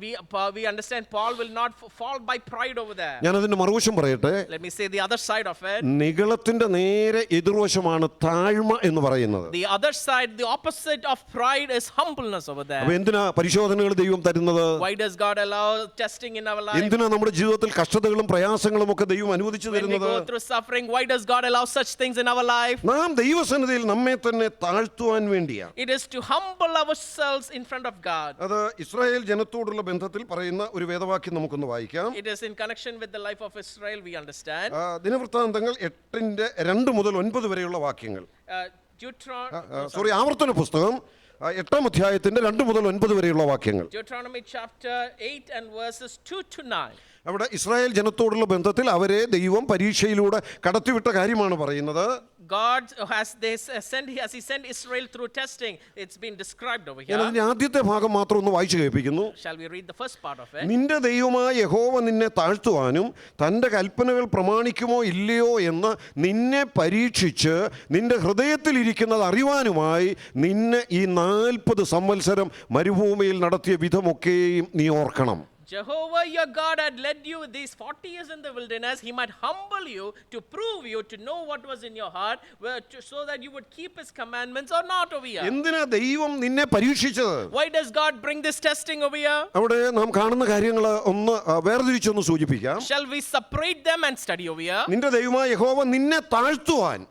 we understand Paul will not fall by pride over there. ഞാൻ അതിന്റെ മറുവശം പറയട്ടെ. Let me say the other side of it. നിഗളത്തിന്റെ നേരെ എതിർവശമാണ് താഴ്മ എന്ന് പറയുന്നത്. The other side, the opposite of pride is humbleness over there. അപ്പോൾ എന്തിനാ പരിശോധനകൾ ദൈവം തരുന്നത്? Why does God allow testing in our life? എന്തിനാ നമ്മുടെ ജീവിതത്തിൽ കഷ്ടതകളും പ്രയാസങ്ങളും ഒക്കെ ദൈവം അനുവദിച്ചു When we തരുന്നത്? go through suffering, why does God allow such things in our life? നാം ദൈവസന്നിധിയിൽ നമ്മെ തന്നെ താഴ്ത്തുവാൻ വേണ്ടിയാണ്. It is to humble ourselves in front of God. അത് ഇസ്രായേൽ ജനത്തോടുള്ള ബന്ധത്തിൽ പറയുന്ന ഒരു വേദവാക്യം നമുക്കൊന്ന് വായിക്കാം. It is in connection with the life of Israel, we understand. ദിനവൃത്താന്തങ്ങൾ 8-2 വരെയുള്ള വാക്യങ്ങൾ. ആവർത്തന പുസ്തകം 8-ാം അധ്യായത്തിന്റെ 2-9 വരെയുള്ള വാക്യങ്ങൾ. Deuteronomy chapter 8 and verses 2 to 9. അവിടെ ഇസ്രായേൽ ജനത്തോടുള്ള ബന്ധത്തിൽ അവരെ ദൈവം പരീക്ഷയിലൂടെ കടത്തിവിട്ട കാര്യമാണ് പറയുന്നത്. God has he sent Israel through testing. It's been described over here. ഞാൻ അതിന്റെ ആദ്യത്തെ ഭാഗം മാത്രം ഒന്ന് വായിച്ചു കേൾപ്പിക്കുന്നു. Shall we read the first part of it? നിന്റെ ദൈവമായ യഹോവ നിന്നെ താഴ്ത്തുവാനും തന്റെ കൽപ്പനകൾ പ്രമാണിക്കുമോ ഇല്ലയോ എന്ന് നിന്നെ പരീക്ഷിച്ച് നിന്റെ ഹൃദയത്തിൽ ഇരിക്കുന്നത് അറിയുവാനുമായി നിന്നെ ഈ 40 സംവത്സരം മരുഭൂമിയിൽ നടത്തിയ വിധമൊക്കെയും നീ ഓർക്കണം. Jehovah your God had led you these 40 years in the wilderness. He might humble you to prove you to know what was in your heart, so that you would keep his commandments or not over here. എന്തിനാ ദൈവം നിന്നെ പരീക്ഷിച്ചത്? Why does God bring this testing over here? അവിടെ നാം കാണുന്ന കാര്യങ്ങൾ ഒന്ന് വേർതിരിച്ചൊന്ന് സൂചിപ്പിക്കാം. Shall we separate them and study over here? നിന്റെ ദൈവമായ യഹോവ നിന്നെ താഴ്ത്തുവാൻ.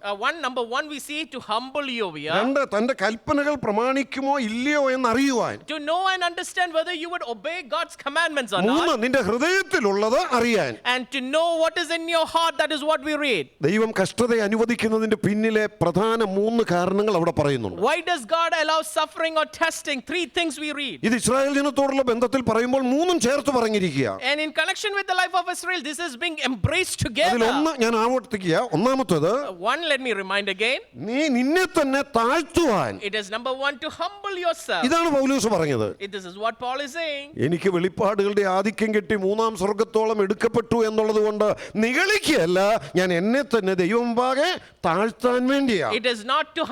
Number one we see to humble you over here. രണ്ട് തന്റെ കൽപ്പനകൾ പ്രമാണിക്കുമോ ഇല്ലയോ എന്ന് അറിയുവാൻ. To know and understand whether you would obey God's commandments or not. മൂന്ന് നിന്റെ ഹൃദയത്തിലുള്ളത് അറിയാൻ. And to know what is in your heart, that is what we read. ദൈവം കഷ്ടത അനുവദിക്കുന്നതിന്റെ പിന്നിലെ പ്രധാന 3 കാരണങ്ങൾ അവിടെ പറയുന്നുണ്ട്. Why does God allow suffering or testing? 3 things we read. ഇത് ഇസ്രായേൽ ജനത്തോടുള്ള ബന്ധത്തിൽ പറയുമ്പോൾ മൂന്നും ചേർത്ത് പറഞ്ഞിരിക്കുക. And in connection with the life of Israel, this is being embraced together. അതിലൊന്ന് ഞാൻ ആവർത്തിക്കുക. ഒന്നാമത്തേത്, One, let me remind again. നീ നിന്നെ തന്നെ താഴ്ത്തുവാൻ. It is number 1 to humble yourself. ഇതാണ് പൗലോസ് പറഞ്ഞത്. This is what Paul is saying. എനിക്ക് വെളിപ്പാടുകളുടെ ആധിക്യം കിട്ടി 3-ാം സ്വർഗ്ഗത്തോളം എടുക്കപ്പെട്ടു എന്നുള്ളത് കൊണ്ട് നിഗളിക്കുകയല്ല, ഞാൻ എന്നെ തന്നെ ദൈവമുമ്പാകെ താഴ്ത്താൻ വേണ്ടിയാണ്. It is not to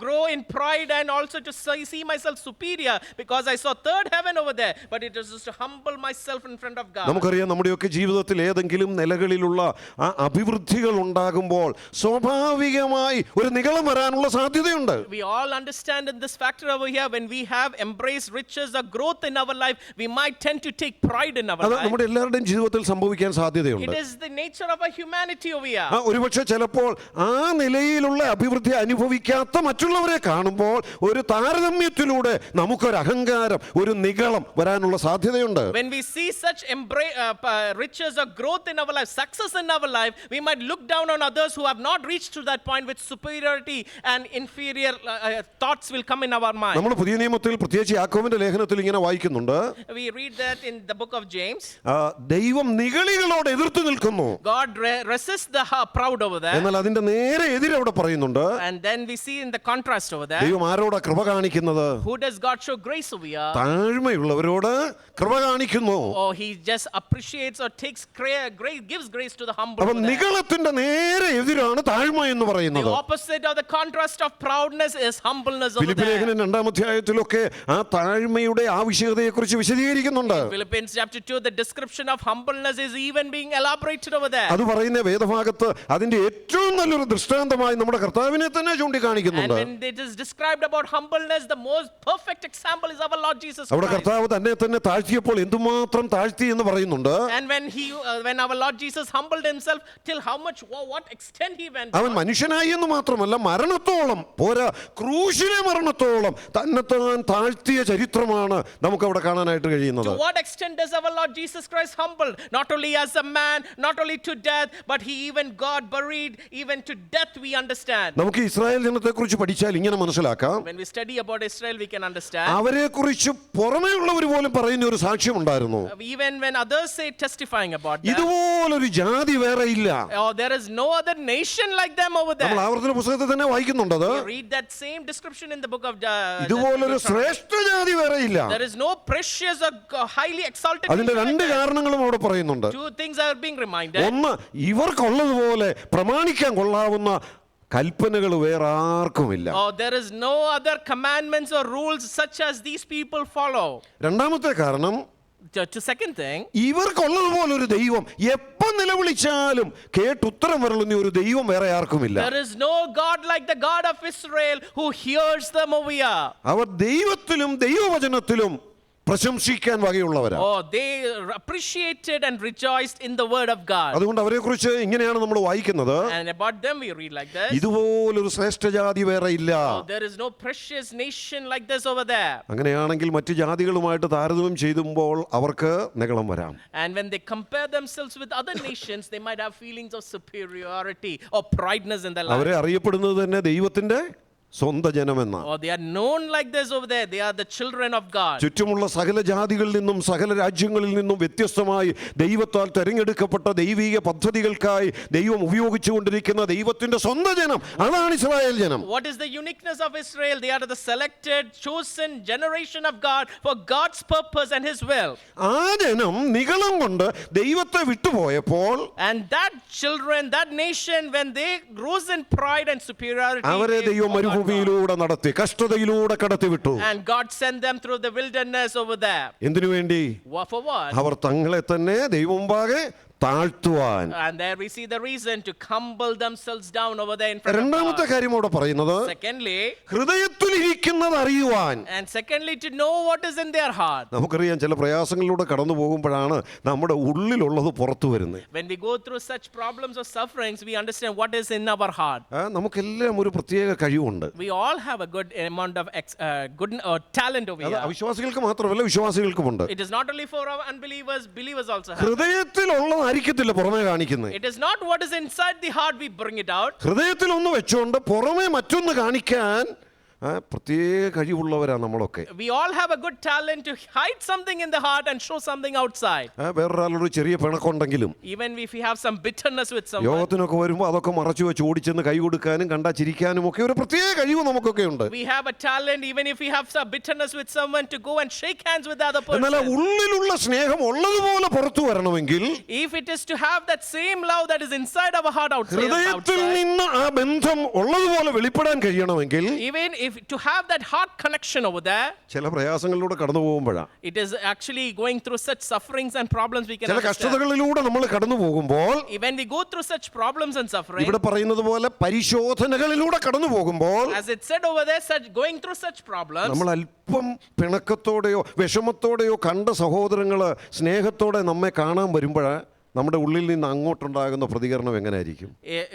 grow in pride and also to see myself superior because I saw third heaven over there, but it is just to humble myself in front of God. നമുക്കറിയാം നമ്മുടെയൊക്കെ ജീവിതത്തിൽ ഏതെങ്കിലും നിലകളിലുള്ള ആ അഭിവൃദ്ധികൾ ഉണ്ടാകുമ്പോൾ സ്വാഭാവികമായി ഒരു നിഗളം വരാനുള്ള സാധ്യതയുണ്ട്. We all understand in this factor over here, when we have embraced riches or growth in our life, we might tend to take pride in our അത് life. നമ്മുടെ എല്ലാവരുടെയും ജീവിതത്തിൽ സംഭവിക്കാൻ സാധ്യതയുണ്ട്. It is the nature of our humanity over here. ഒരുപക്ഷെ ചിലപ്പോൾ ആ നിലയിലുള്ള അഭിവൃദ്ധി അനുഭവിക്കാത്ത മറ്റുള്ളവരെ കാണുമ്പോൾ ഒരു താരതമ്യത്തിലൂടെ നമുക്കൊരു അഹങ്കാരം, ഒരു നിഗളം വരാനുള്ള സാധ്യതയുണ്ട്. When we see such riches or growth in our life, success in our life, we might look down on others who have not reached to that point with superiority and inferior thoughts will come in our mind. നമ്മൾ പുതിയ നിയമത്തിൽ പ്രത്യേകിച്ച് യാക്കോബിന്റെ ലേഖനത്തിൽ ഇങ്ങനെ വായിക്കുന്നുണ്ട്. We read that in the book of James, ദൈവം നിഗളികളോട് എതിർത്ത് നിൽക്കുന്നു. God resists the proud over there. എന്നാൽ അതിന്റെ നേരെ എതിരെ അവിടെ പറയുന്നുണ്ട്. And then we see in the contrast over there. ദൈവം ആരോടാ കൃപ കാണിക്കുന്നത്? Who does God show grace over here? താഴ്മയുള്ളവരോട് കൃപ കാണിക്കുന്നു. Or he just appreciates or takes gives grace to the humble. അപ്പോൾ over there. നിഗളത്തിന്റെ നേരെ എതിരാണ് താഴ്മ എന്ന് പറയുന്നത്. The opposite of the contrast of proudness is humbleness over Philippi there. ലേഖനം 2-ാം അധ്യായത്തിലൊക്കെ ആ താഴ്മയുടെ ആവശ്യകതയെക്കുറിച്ച് വിശദീകരിക്കുന്നുണ്ട്. Philippians chapter 2, the description of humbleness is even being elaborated over there. അത് പറയുന്ന വേദഭാഗത്ത് അതിന്റെ ഏറ്റവും നല്ലൊരു ദൃഷ്ടാന്തമായി നമ്മുടെ കർത്താവിനെ തന്നെ And ചൂണ്ടിക്കാണിക്കുന്നുണ്ട്. when it is described about humbleness, the most perfect example is our Lord Jesus അവിടെ Christ. കർത്താവ് തന്നെ തന്നെ താഴ്ത്തിയപ്പോൾ എന്തുമാത്രം താഴ്ത്തി എന്ന് പറയുന്നുണ്ട്. And when our Lord Jesus humbled himself, till how much, what extent he went. അവൻ മനുഷ്യനായി എന്ന് മാത്രമല്ല മരണത്തോളം പോരാ, ക്രൂശിലെ മരണത്തോളം തന്നെത്താൻ താഴ്ത്തിയ ചരിത്രമാണ് നമുക്ക് അവിടെ കാണാനായിട്ട് കഴിയുന്നത്. To what extent does our Lord Jesus Christ humbled? Not only as a man, not only to death, but he even got buried, even to death we understand. നമുക്ക് ഇസ്രായേൽ ജനത്തെക്കുറിച്ച് പഠിച്ചാൽ ഇങ്ങനെ മനസ്സിലാക്കാം. When we study about Israel, we can understand. അവരെക്കുറിച്ച് പുറമേയുള്ളവർ പോലും പറയുന്ന ഒരു സാക്ഷ്യം ഉണ്ടായിരുന്നു. Even when others say testifying about them, ഇതുപോലൊരു ജാതി വേറെ ഇല്ല. oh, there is no other nation like them over നമ്മൾ there. ആവർത്തന പുസ്തകത്തിൽ തന്നെ വായിക്കുന്നുണ്ടത്. We read that same description in the book of ഇതുപോലൊരു ശ്രേഷ്ഠ ജാതി വേറെ ഇല്ല. There is no precious or highly exalted അതിന്റെ nation like രണ്ട് that. കാരണങ്ങളും അവിടെ പറയുന്നുണ്ട്. Two things are being reminded. ഒന്ന്, ഇവർക്കുള്ളതുപോലെ പ്രമാണിക്കാൻ കൊള്ളാവുന്ന കൽപ്പനകൾ വേറെ ആർക്കുമില്ല. Oh, there is no other commandments or rules such as these people follow. രണ്ടാമത്തെ കാരണം, To second thing, ഇവർക്കുള്ളതുപോലൊരു ദൈവം എപ്പം നിലവിളിച്ചാലും കേട്ടുത്തരം വരളുന്ന ഒരു ദൈവം വേറെ ആർക്കുമില്ല. there is no God like the God of Israel who hears them over here. Our ദൈവത്തിലും ദൈവവചനത്തിലും പ്രശംസിക്കാൻ വകയുള്ളവരാ. Oh, they appreciated and rejoiced in the word of God. അതുകൊണ്ട് അവരെക്കുറിച്ച് ഇങ്ങനെയാണ് നമ്മൾ വായിക്കുന്നത്. And about them we read like this. ഇതുപോലൊരു ശ്രേഷ്ഠ ജാതി വേറെ ഇല്ല. Oh, there is no precious nation like this over there. അങ്ങനെയാണെങ്കിൽ മറ്റു ജാതികളുമായിട്ട് താരതമ്യം ചെയ്യുമ്പോൾ അവർക്ക് നിഗളം വരാം. And when they compare themselves with other nations, they might have feelings of superiority or prideness in their life. അവരെ അറിയപ്പെടുന്നത് തന്നെ ദൈവത്തിന്റെ സ്വന്തം ജനമെന്ന. Oh, they are known like this over there. They are the children of God. ചുറ്റുമുള്ള സകല ജാതികളിൽ നിന്നും സകല രാജ്യങ്ങളിൽ നിന്നും വ്യത്യസ്തമായി ദൈവത്താൽ തെരഞ്ഞെടുക്കപ്പെട്ട ദൈവിക പദ്ധതികൾക്കായി ദൈവം ഉപയോഗിച്ചുകൊണ്ടിരിക്കുന്ന ദൈവത്തിന്റെ സ്വന്തം ജനം, അതാണ് ഇസ്രായേൽ ജനം. What is the uniqueness of Israel? They are the selected, chosen generation of God for God's purpose and His will. ആ ജനം നിഗളം കൊണ്ട് ദൈവത്തെ വിട്ടുപോയപ്പോൾ And that children, that nation, when they rose in pride and superiority, അവരെ they ദൈവം forgot God. മരുഭൂമിയിലൂടെ നടത്തി, കഷ്ടതയിലൂടെ കടത്തിവിട്ടു. And God sent them through the wilderness over there. എന്തിനു വേണ്ടി? For what? അവർ തങ്ങളെ തന്നെ ദൈവം മുമ്പാകെ താഴ്ത്തുവാൻ. And there we see the reason to humble themselves down over there in front of രണ്ടാമത്തെ God. കാര്യം അവിടെ പറയുന്നത്, Secondly, ഹൃദയത്തിൽ ഇരിക്കുന്നത് അറിയുവാൻ. and secondly, to know what is in their heart. നമുക്കറിയാം, ചില പ്രയാസങ്ങളിലൂടെ കടന്നു പോകുമ്പോഴാണ് നമ്മുടെ ഉള്ളിലുള്ളത് പുറത്തു വരുന്നത്. When we go through such problems or sufferings, we understand what is in our heart. നമുക്കെല്ലാം ഒരു പ്രത്യേക കഴിവുണ്ട്. We all have a good amount of good talent over അത് here. അവിശ്വാസികൾക്ക് മാത്രമല്ല, വിശ്വാസികൾക്കുമുണ്ട്. It is not only for our unbelievers, believers also have. ഹൃദയത്തിലുള്ളതായിരിക്കത്തില്ല പുറമേ കാണിക്കുന്നത്. It is not what is inside the heart we bring it out. ഹൃദയത്തിൽ ഒന്ന് വെച്ചുകൊണ്ട് പുറമേ മറ്റൊന്ന് കാണിക്കാൻ പ്രത്യേക കഴിവുള്ളവരാ നമ്മളൊക്കെ. We all have a good talent to hide something in the heart and show something outside. വേറൊരാളൊരു ചെറിയ പിണക്കുണ്ടെങ്കിലും, Even if we have some bitterness with someone, യോഗത്തിനൊക്കെ വരുമ്പോൾ അതൊക്കെ മറച്ചു വെച്ച് ഓടിച്ചെന്ന് കൈ കൊടുക്കാനും കണ്ടാ ചിരിക്കാനും ഒക്കെ ഒരു പ്രത്യേക കഴിവ് നമുക്കൊക്കെ ഉണ്ട്. we have a talent, even if we have some bitterness with someone, to go and shake hands with the other എന്നാൽ person. ഉള്ളിലുള്ള സ്നേഹം ഉള്ളതുപോലെ പുറത്തു വരണമെങ്കിൽ, If it is to have that same love that is inside our heart ഹൃദയത്തിൽ outside, നിന്ന് ആ ബന്ധം ഉള്ളതുപോലെ വെളിപ്പെടാൻ കഴിയണമെങ്കിൽ, even if to have that heart connection over there, ചില പ്രയാസങ്ങളിലൂടെ കടന്നു പോകുമ്പോഴാണ്, it is actually going through such sufferings and problems we can ചില understand. കഷ്ടതകളിലൂടെ നമ്മൾ കടന്നു പോകുമ്പോൾ, When we go through such problems and suffering, ഇവിടെ പറയുന്നത് പോലെ പരിശോധനകളിലൂടെ കടന്നു പോകുമ്പോൾ, as it said over there, going through such problems, നമ്മൾ അല്പം പിണക്കത്തോടെയോ വിഷമത്തോടെയോ കണ്ട സഹോദരങ്ങള് സ്നേഹത്തോടെ നമ്മെ കാണാൻ വരുമ്പോഴാണ് നമ്മുടെ ഉള്ളിൽ നിന്ന് അങ്ങോട്ടുണ്ടാകുന്ന പ്രതികരണം എങ്ങനെയായിരിക്കും?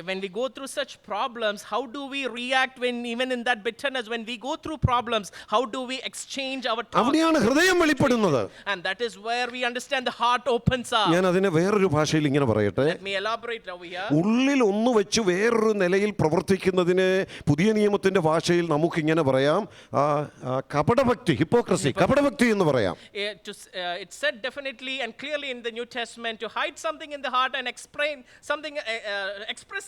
When we go through such problems, how do we react when even in that bitterness, when we go through problems, how do we exchange our thoughts? അവിടെയാണ് ഹൃദയം വെളിപ്പെടുന്നത്. And that is where we understand the heart opens up. ഞാൻ അതിനെ വേറൊരു ഭാഷയിൽ ഇങ്ങനെ പറയട്ടെ. Let me elaborate over here. ഉള്ളിൽ ഒന്ന് വെച്ച് വേറൊരു നിലയിൽ പ്രവർത്തിക്കുന്നതിന് പുതിയ നിയമത്തിന്റെ ഭാഷയിൽ നമുക്ക് ഇങ്ങനെ പറയാം, കപടഭക്തി, ഹിപ്പോക്രസി, കപടഭക്തി എന്ന് പറയാം. It's said definitely and clearly in the New Testament to hide something in the heart and express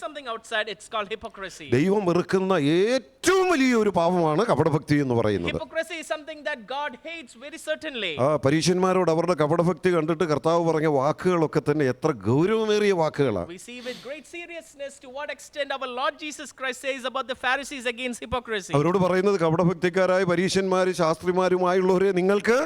something outside. It's called hypocrisy. ദൈവം വെറുക്കുന്ന ഏറ്റവും വലിയൊരു പാപമാണ് കപടഭക്തി എന്ന് പറയുന്നത്. Hypocrisy is something that God hates very certainly. പരീശന്മാരോട് അവരുടെ കപടഭക്തി കണ്ടിട്ട് കർത്താവ് പറഞ്ഞ വാക്കുകളൊക്കെ തന്നെ എത്ര ഗൗരവമേറിയ വാക്കുകളാണ്. We see with great seriousness to what extent our Lord Jesus Christ says about the Pharisees against hypocrisy. അവരോട് പറയുന്നത്, കപടഭക്തിക്കാരായ പരീശന്മാരും ശാസ്ത്രിമാരുമായുള്ളവരെ നിങ്ങൾക്ക്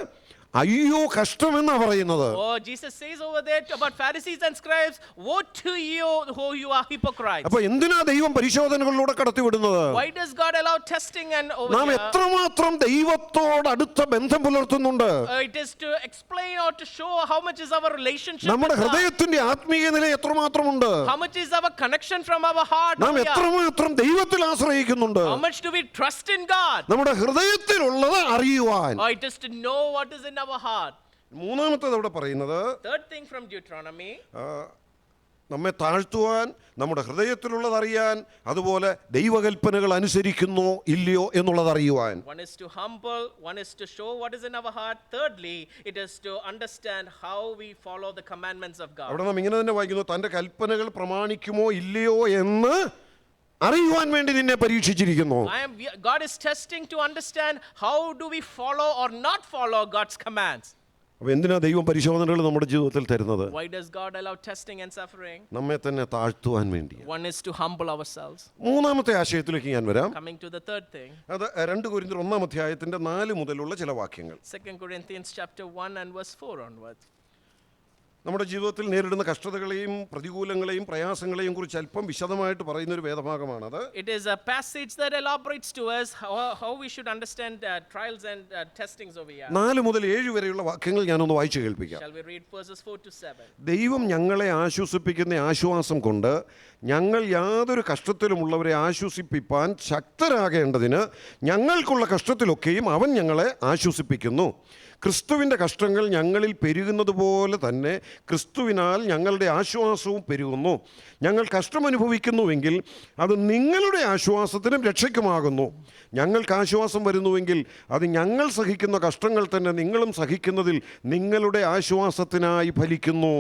അയ്യോ കഷ്ടമെന്നാ പറയുന്നത്. Oh, Jesus says over there about Pharisees and scribes, woe to you who you are hypocrites. അപ്പോൾ എന്തിനാ ദൈവം പരിശോധനകളിലൂടെ കടത്തിവിടുന്നത്? Why does God allow testing and over നാം here? എത്രമാത്രം ദൈവത്തോട് അടുത്ത ബന്ധം പുലർത്തുന്നുണ്ട്. It is to explain or to show how much is our relationship നമ്മുടെ with God. ഹൃദയത്തിന്റെ ആത്മീയ നില എത്രമാത്രമുണ്ട്. How much is our connection from our heart? നാം over here? എത്രമാത്രം ദൈവത്തിൽ ആശ്രയിക്കുന്നുണ്ട്. How much do we trust in God? നമ്മുടെ ഹൃദയത്തിലുള്ളത് അറിയുവാൻ. Or it is to know what is in our heart. മൂന്നാമത്തേത് അവിടെ പറയുന്നത്, Third thing from Deuteronomy, നമ്മെ താഴ്ത്തുവാൻ, നമ്മുടെ ഹൃദയത്തിലുള്ളത് അറിയാൻ, അതുപോലെ ദൈവകൽപ്പനകൾ അനുസരിക്കുന്നോ ഇല്ലയോ എന്നുള്ളത് അറിയുവാൻ. one is to humble, one is to show what is in our heart. Thirdly, it is to understand how we follow the commandments of God. അവിടെ നാം ഇങ്ങനെ തന്നെ വായിക്കുന്നു, തൻ്റെ കൽപ്പനകൾ പ്രമാണിക്കുമോ ഇല്ലയോ എന്ന് അറിയുവാൻ വേണ്ടി നിന്നെ പരീക്ഷിച്ചിരിക്കുന്നു. God is testing to understand how do we follow or not follow God's commands. അപ്പോൾ എന്തിനാ ദൈവം പരിശോധനകൾ നമ്മുടെ ജീവിതത്തിൽ തരുന്നത്? Why does God allow testing and suffering? നമ്മെ തന്നെ താഴ്ത്തുവാൻ വേണ്ടി. One is to humble ourselves. മൂന്നാമത്തെ ആശയത്തിലേക്ക് ഞാൻ വരാം. Coming to the third thing, അത് 2 കൊരിന്ത്യർ 1-ാം 4 മുതലുള്ള ചില വാക്യങ്ങൾ. 2 Corinthians chapter 1 and verse 4 onwards. നമ്മുടെ ജീവിതത്തിൽ നേരിടുന്ന കഷ്ടതകളെയും പ്രതികൂലങ്ങളെയും പ്രയാസങ്ങളെയും കുറിച്ച് അല്പം വിശദമായിട്ട് പറയുന്ന ഒരു വേദഭാഗമാണത്. It is a passage that elaborates to us how we should understand trials and testings over here. 4 മുതൽ 7 വരെയുള്ള വാക്യങ്ങൾ ഞാനൊന്ന് വായിച്ചു കേൾപ്പിക്കാം. Shall we read verses 4 to 7? ദൈവം ഞങ്ങളെ ആശ്വസിപ്പിക്കുന്ന ആശ്വാസം കൊണ്ട് ഞങ്ങൾ യാതൊരു കഷ്ടത്തിലുമുള്ളവരെ ആശ്വസിപ്പിപ്പാൻ ശക്തരാകേണ്ടതിന് ഞങ്ങൾക്കുള്ള കഷ്ടത്തിലൊക്കെയും അവൻ ഞങ്ങളെ ആശ്വസിപ്പിക്കുന്നു. ക്രിസ്തുവിൻ്റെ കഷ്ടങ്ങൾ ഞങ്ങളിൽ പെരുകുന്നത് പോലെ തന്നെ ക്രിസ്തുവിനാൽ ഞങ്ങളുടെ ആശ്വാസവും പെരുകുന്നു. ഞങ്ങൾ കഷ്ടമനുഭവിക്കുന്നുവെങ്കിൽ അത് നിങ്ങളുടെ ആശ്വാസത്തിനും രക്ഷയ്ക്കുമാകുന്നു. ഞങ്ങൾക്ക് ആശ്വാസം വരുന്നുവെങ്കിൽ അത് ഞങ്ങൾ സഹിക്കുന്ന കഷ്ടങ്ങൾ തന്നെ നിങ്ങളും സഹിക്കുന്നതിൽ നിങ്ങളുടെ ആശ്വാസത്തിനായി ഫലിക്കുന്നു.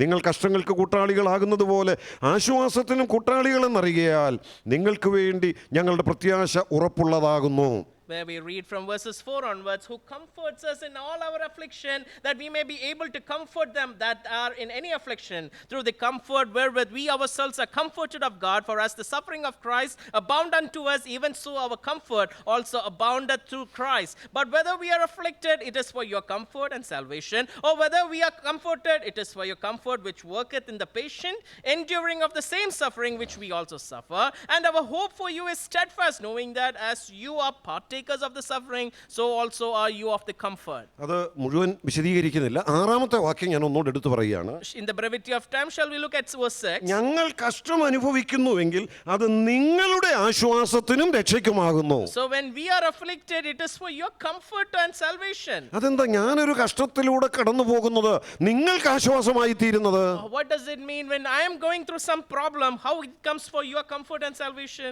നിങ്ങൾ കഷ്ടങ്ങൾക്ക് കൂട്ടാളികളാകുന്നത് പോലെ ആശ്വാസത്തിനും കൂട്ടാളികളെന്നറിയാൽ നിങ്ങൾക്ക് വേണ്ടി ഞങ്ങളുടെ പ്രത്യാശ ഉറപ്പുള്ളതാകുന്നു. Where we read from verses 4 onwards, who comforts us in all our affliction, that we may be able to comfort them that are in any affliction, through the comfort wherewith we ourselves are comforted of God. For as the suffering of Christ abound unto us, even so our comfort also aboundeth through Christ. But whether we are afflicted, it is for your comfort and salvation, or whether we are comforted, it is for your comfort, which worketh in the patient enduring of the same suffering which we also suffer. And our hope for you is steadfast, knowing that as you are partakers of the suffering, so also are you of the comfort. അത് മുഴുവൻ വിശദീകരിക്കുന്നില്ല. 6-ാമത്തെ വാക്യം ഞാൻ ഒന്നുകൂടെ എടുത്തു പറയുകയാണ്. In the brevity of time, shall we look at verse 6? ഞങ്ങൾ കഷ്ടം അനുഭവിക്കുന്നുവെങ്കിൽ അത് നിങ്ങളുടെ ആശ്വാസത്തിനും രക്ഷയ്ക്കുമാകുന്നു. So when we are afflicted, it is for your comfort and salvation. അതെന്താ ഞാനൊരു കഷ്ടത്തിലൂടെ കടന്നു പോകുന്നത് നിങ്ങൾക്ക് ആശ്വാസമായി തീരുന്നത്? What does it mean when I am going through some problem? How it comes for your comfort and salvation?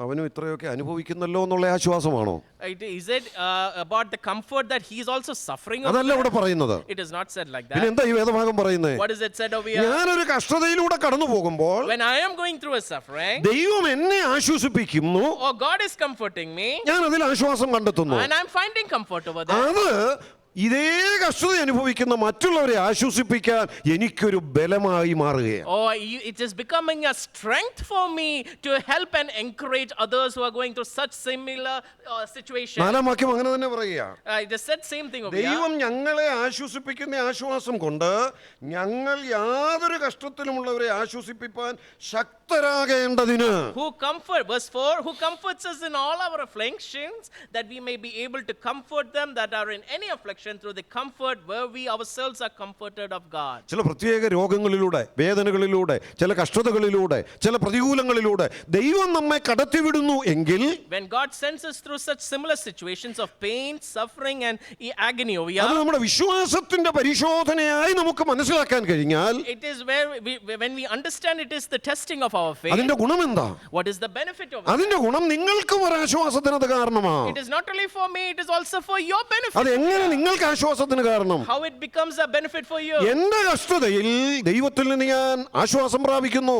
അവനും ഇത്രയൊക്കെ അനുഭവിക്കുന്നല്ലോ എന്നുള്ള ആശ്വാസമാണോ? Is it about the comfort that he is also suffering? അതല്ല ഇവിടെ പറയുന്നത്. It is not said like പിന്നെ that. എന്താ ഈ വേദഭാഗം പറയുന്നത്? What is it said over here? ഞാനൊരു കഷ്ടതയിലൂടെ കടന്നു പോകുമ്പോൾ When I am going through a suffering, ദൈവം എന്നെ ആശ്വസിപ്പിക്കുന്നു, oh, God is comforting me, ഞാൻ അതിൽ ആശ്വാസം കണ്ടെത്തുന്നു. and I am finding comfort over there. അത് ഇതേ കഷ്ടത അനുഭവിക്കുന്ന മറ്റുള്ളവരെ ആശ്വസിപ്പിക്കാൻ എനിക്കൊരു ബലമായി മാറുകയാണ്. Oh, it is becoming a strength for me to help and encourage others who are going through such similar situations. 4-ാം വാക്യം അങ്ങനെ തന്നെ പറയുക. It is said same thing over here. ദൈവം ഞങ്ങളെ ആശ്വസിപ്പിക്കുന്ന ആശ്വാസം കൊണ്ട് ഞങ്ങൾ യാതൊരു കഷ്ടത്തിലുമുള്ളവരെ ആശ്വസിപ്പിപ്പാൻ ശക്തരാകേണ്ടതിന്. Verse 4, who comforts us in all our afflictions, that we may be able to comfort them that are in any affliction, resurrection, through the comfort where we ourselves are comforted of God. ചില പ്രത്യേക രോഗങ്ങളിലൂടെ, വേദനകളിലൂടെ, ചില കഷ്ടതകളിലൂടെ, ചില പ്രതികൂലങ്ങളിലൂടെ ദൈവം നമ്മെ കടത്തിവിടുന്നു എങ്കിൽ, When God sends us through such similar situations of pain, suffering and agony over അത് here, നമ്മുടെ വിശ്വാസത്തിന്റെ പരിശോധനയായി നമുക്ക് മനസ്സിലാക്കാൻ കഴിഞ്ഞാൽ, it is where when we understand it is the testing of our faith. അതിന്റെ ഗുണം എന്താ? What is the benefit of it? അതിന്റെ ഗുണം നിങ്ങൾക്കും ഒരു ആശ്വാസത്തിന് അത് കാരണമാണ്. It is not only for me, it is also for your benefit. അത് എങ്ങനെ നിങ്ങൾക്ക് ആശ്വാസത്തിന് കാരണം? How it becomes a benefit for you. എന്റെ കഷ്ടതയിൽ ദൈവത്തിൽ നിന്ന് ഞാൻ ആശ്വാസം പ്രാപിക്കുന്നു.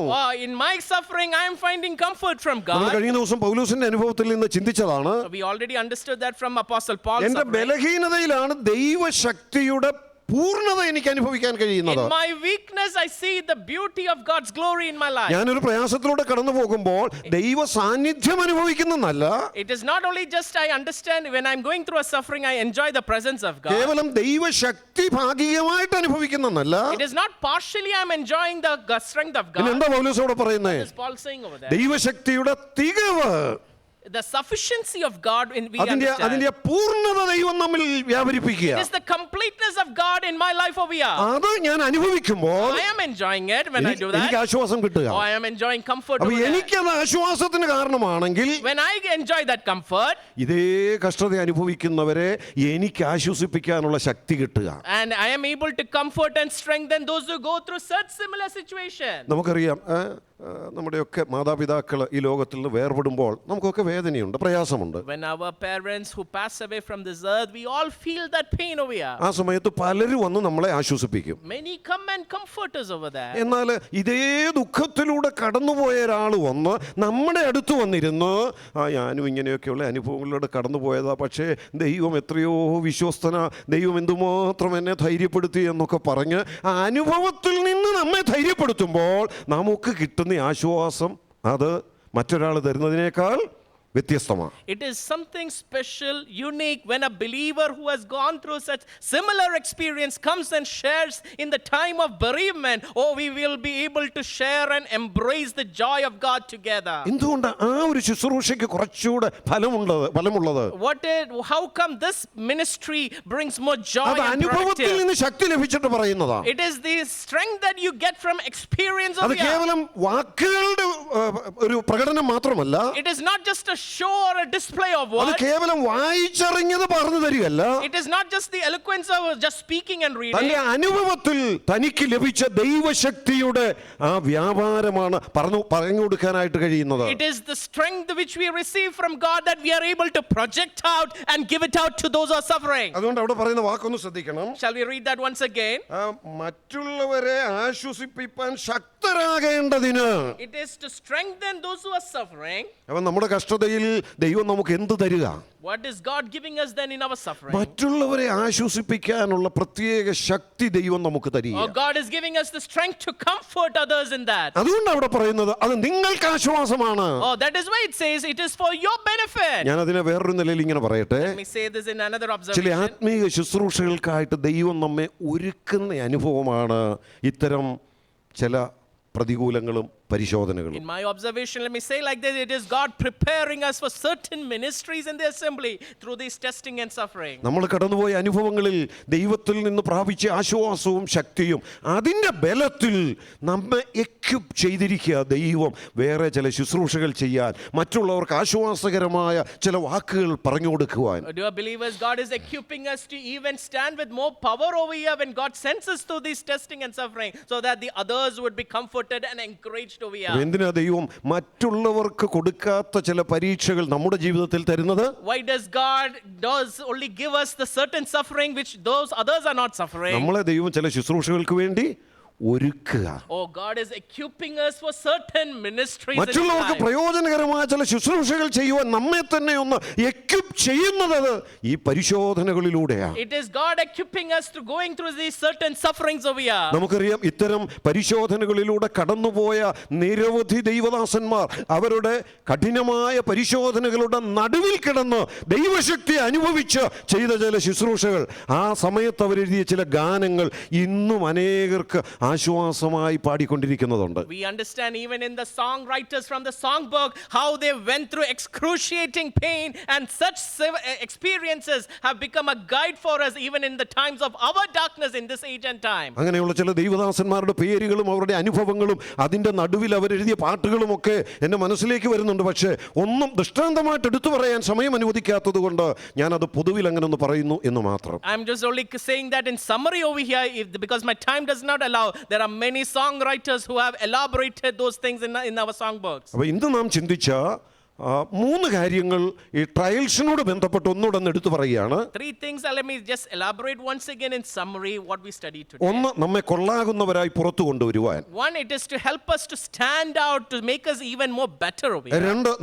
In my suffering, I am finding comfort from നമ്മൾ God. കഴിഞ്ഞ ദിവസം പൗലോസിന്റെ അനുഭവത്തിൽ നിന്ന് ചിന്തിച്ചതാണ്. We already understood that from Apostle Paul's എന്റെ suffering. ബലഹീനതയിലാണ് ദൈവശക്തിയുടെ പൂർണ്ണത എനിക്ക് അനുഭവിക്കാൻ കഴിയുന്നത്. In my weakness, I see the beauty of God's glory in my life. ഞാനൊരു പ്രയാസത്തിലൂടെ കടന്നു പോകുമ്പോൾ ദൈവ സാന്നിധ്യം അനുഭവിക്കുന്നല്ല, It is not only just I understand when I'm going through a suffering, I enjoy the presence of God. കേവലം ദൈവശക്തി ഭാഗികമായിട്ട് അനുഭവിക്കുന്നല്ല. It is not partially I'm enjoying the strength of പിന്നെ God. എന്താ പൗലോസ് അവിടെ പറയുന്നേ? What is Paul saying over there? ദൈവശക്തിയുടെ തികവ്, The sufficiency of God in we അതിന്റെ understand. പൂർണ്ണത ദൈവം നമ്മിൽ വ്യാപരിപ്പിക്കുക. It is the completeness of God in my life over here. അത് ഞാൻ അനുഭവിക്കുമ്പോൾ I am enjoying it when I do എനിക്ക് that. ആശ്വാസം കിട്ടുക. Oh, I am enjoying comfort അപ്പൊ over there. എനിക്കത് ആശ്വാസത്തിന് കാരണമാണെങ്കിൽ, When I enjoy that comfort, ഇതേ കഷ്ടത അനുഭവിക്കുന്നവരെ എനിക്ക് ആശ്വസിപ്പിക്കാനുള്ള ശക്തി കിട്ടുക. and I am able to comfort and strengthen those who go through such similar situations. നമുക്കറിയാം, നമ്മുടെയൊക്കെ മാതാപിതാക്കൾ ഈ ലോകത്തിൽ നിന്ന് വേർപെടുമ്പോൾ നമുക്കൊക്കെ വേദനയുണ്ട്, പ്രയാസമുണ്ട്. When our parents who pass away from this earth, we all feel that pain over here. ആ സമയത്ത് പലരും വന്ന് നമ്മളെ ആശ്വസിപ്പിക്കും. Many come and comfort us over there. എന്നാൽ ഇതേ ദുഃഖത്തിലൂടെ കടന്നുപോയ ഒരാൾ വന്ന് നമ്മുടെ അടുത്ത് വന്നിരുന്ന്, ഞാനും ഇങ്ങനെയൊക്കെയുള്ള അനുഭവങ്ങളിലൂടെ കടന്നുപോയതാ, പക്ഷേ ദൈവം എത്രയോ വിശ്വസ്തന, ദൈവം എന്തുമാത്രം എന്നെ ധൈര്യപ്പെടുത്തി എന്നൊക്കെ പറഞ്ഞ് ആ അനുഭവത്തിൽ നിന്ന് നമ്മെ ധൈര്യപ്പെടുത്തുമ്പോൾ നമുക്ക് കിട്ടുന്ന ആശ്വാസം അത് മറ്റൊരാൾ തരുന്നതിനേക്കാൾ വ്യത്യസ്തമാണ്. It is something special, unique when a believer who has gone through such similar experience comes and shares in the time of bereavement. Oh, we will be able to share and embrace the joy of God together. എന്തുകൊണ്ട് ആ ഒരു ശുശ്രൂഷയ്ക്ക് കുറച്ചുകൂടെ ഫലമുള്ളത്? How come this ministry brings more joy അത് and അനുഭവത്തിൽ productive? നിന്ന് ശക്തി ലഭിച്ചിട്ട് പറയുന്നതാണ്. It is the strength that you get from experience of അത് here. കേവലം വാക്കുകളുടെ ഒരു പ്രകടനം മാത്രമല്ല, It is not just a show or a display of അത് words. കേവലം വായിച്ചറിഞ്ഞത് പറഞ്ഞു തരികയല്ല, It is not just the eloquence of just speaking and reading. തന്റെ അനുഭവത്തിൽ തനിക്ക് ലഭിച്ച ദൈവശക്തിയുടെ ആ വ്യാപാരമാണ് പറഞ്ഞു കൊടുക്കാനായിട്ട് കഴിയുന്നത്. It is the strength which we receive from God that we are able to project out and give it out to those who are suffering. അതുകൊണ്ട് അവിടെ പറയുന്ന വാക്കൊന്ന് ശ്രദ്ധിക്കണം. Shall we read that once again? മറ്റുള്ളവരെ ആശ്വസിപ്പിക്കാൻ ശക്തരാകേണ്ടതിന്. It is to strengthen those who are suffering. അവൻ നമ്മുടെ കഷ്ടതയിൽ ദൈവം നമുക്ക് എന്ത് തരിക? What is God giving us then in our suffering? മറ്റുള്ളവരെ ആശ്വസിപ്പിക്കാനുള്ള പ്രത്യേക ശക്തി ദൈവം നമുക്ക് തരിക. Oh, God is giving us the strength to comfort others in that. അതുകൊണ്ട് അവിടെ പറയുന്നത് അത് നിങ്ങൾക്ക് ആശ്വാസമാണ്. Oh, that is why it says it is for your benefit. ഞാൻ അതിനെ വേറൊരു നിലയിൽ ഇങ്ങനെ പറയട്ടെ. Let me say this in another ചില observation. ആത്മീയ ശുശ്രൂഷകൾക്കായിട്ട് ദൈവം നമ്മെ ഒരുക്കുന്ന അനുഭവമാണ് ഇത്തരം ചില പ്രതികൂലങ്ങളും പരിശോധനകളും. In my observation, let me say like this, it is God preparing us for certain ministries in the assembly through this testing and suffering. നമ്മൾ കടന്നുപോയ അനുഭവങ്ങളിൽ ദൈവത്തിൽ നിന്ന് പ്രാപിച്ച ആശ്വാസവും ശക്തിയും അതിൻ്റെ ബലത്തിൽ നമ്മെ എക്വിപ്പ് ചെയ്തിരിക്കുക ദൈവം വേറെ ചില ശുശ്രൂഷകൾ ചെയ്യാൻ, മറ്റുള്ളവർക്ക് ആശ്വാസകരമായ ചില വാക്കുകൾ പറഞ്ഞു കൊടുക്കുവാൻ. Dear believers, God is equipping us to even stand with more power over here when God sends us through this testing and suffering, so that the others would be comforted and encouraged over here. എന്തിനാ ദൈവം മറ്റുള്ളവർക്ക് കൊടുക്കാത്ത ചില പരീക്ഷകൾ നമ്മുടെ ജീവിതത്തിൽ തരുന്നത്? Why does God only give us the certain suffering which those others are not suffering? നമ്മളെ ദൈവം ചില ശുശ്രൂഷകൾക്ക് വേണ്ടി ഒരുക്കുക. Oh, God is equipping us for certain ministries. മറ്റുള്ളവർക്ക് പ്രയോജനകരമായ ചില ശുശ്രൂഷകൾ ചെയ്യുവാൻ നമ്മെ തന്നെ ഒന്ന് എക്വിപ്പ് ചെയ്യുന്നത് ഈ പരിശോധനകളിലൂടെയാണ്. It is God equipping us to going through these certain sufferings over here. നമുക്കറിയാം, ഇത്തരം പരിശോധനകളിലൂടെ കടന്നുപോയ നിരവധി ദൈവദാസന്മാർ അവരുടെ കഠിനമായ പരിശോധനകളുടെ നടുവിൽ കിടന്ന് ദൈവശക്തി അനുഭവിച്ച് ചെയ്ത ചില ശുശ്രൂഷകൾ, ആ സമയത്ത് അവരെഴുതിയ ചില ഗാനങ്ങൾ ഇന്നും അനേകർക്ക് ആശ്വാസമായി പാടിക്കൊണ്ടിരിക്കുന്നതുണ്ട്. We understand even in the songwriters from the songbook how they went through excruciating pain, and such experiences have become a guide for us even in the times of our darkness in this age and time. അങ്ങനെയുള്ള ചില ദൈവദാസന്മാരുടെ പേരുകളും അവരുടെ അനുഭവങ്ങളും അതിൻ്റെ നടുവിൽ അവരെഴുതിയ പാട്ടുകളും ഒക്കെ എൻ്റെ മനസ്സിലേക്ക് വരുന്നുണ്ട്. പക്ഷേ ഒന്നും ദൃഷ്ടാന്തമായിട്ട് എടുത്തു പറയാൻ സമയം അനുവദിക്കാത്തത് കൊണ്ട് ഞാനത് പൊതുവിൽ അങ്ങനെ ഒന്ന് പറയുന്നു എന്ന് മാത്രം. I'm just only saying that in summary over here, because my time does not allow. There are many songwriters who have elaborated those things in our songbooks. അപ്പോൾ ഇന്ന് നാം ചിന്തിച്ച 3 കാര്യങ്ങൾ ഈ ട്രയൽസിനോട് ബന്ധപ്പെട്ട് ഒന്നുകൂടെ എടുത്തു പറയുകയാണ്. 3 things, let me just elaborate once again in summary what we studied today. ഒന്ന്, നമ്മെ കൊള്ളാകുന്നവരായി പുറത്തു കൊണ്ടുവരുവാൻ. One, it is to help us to stand out, to make us even more better over here. 2,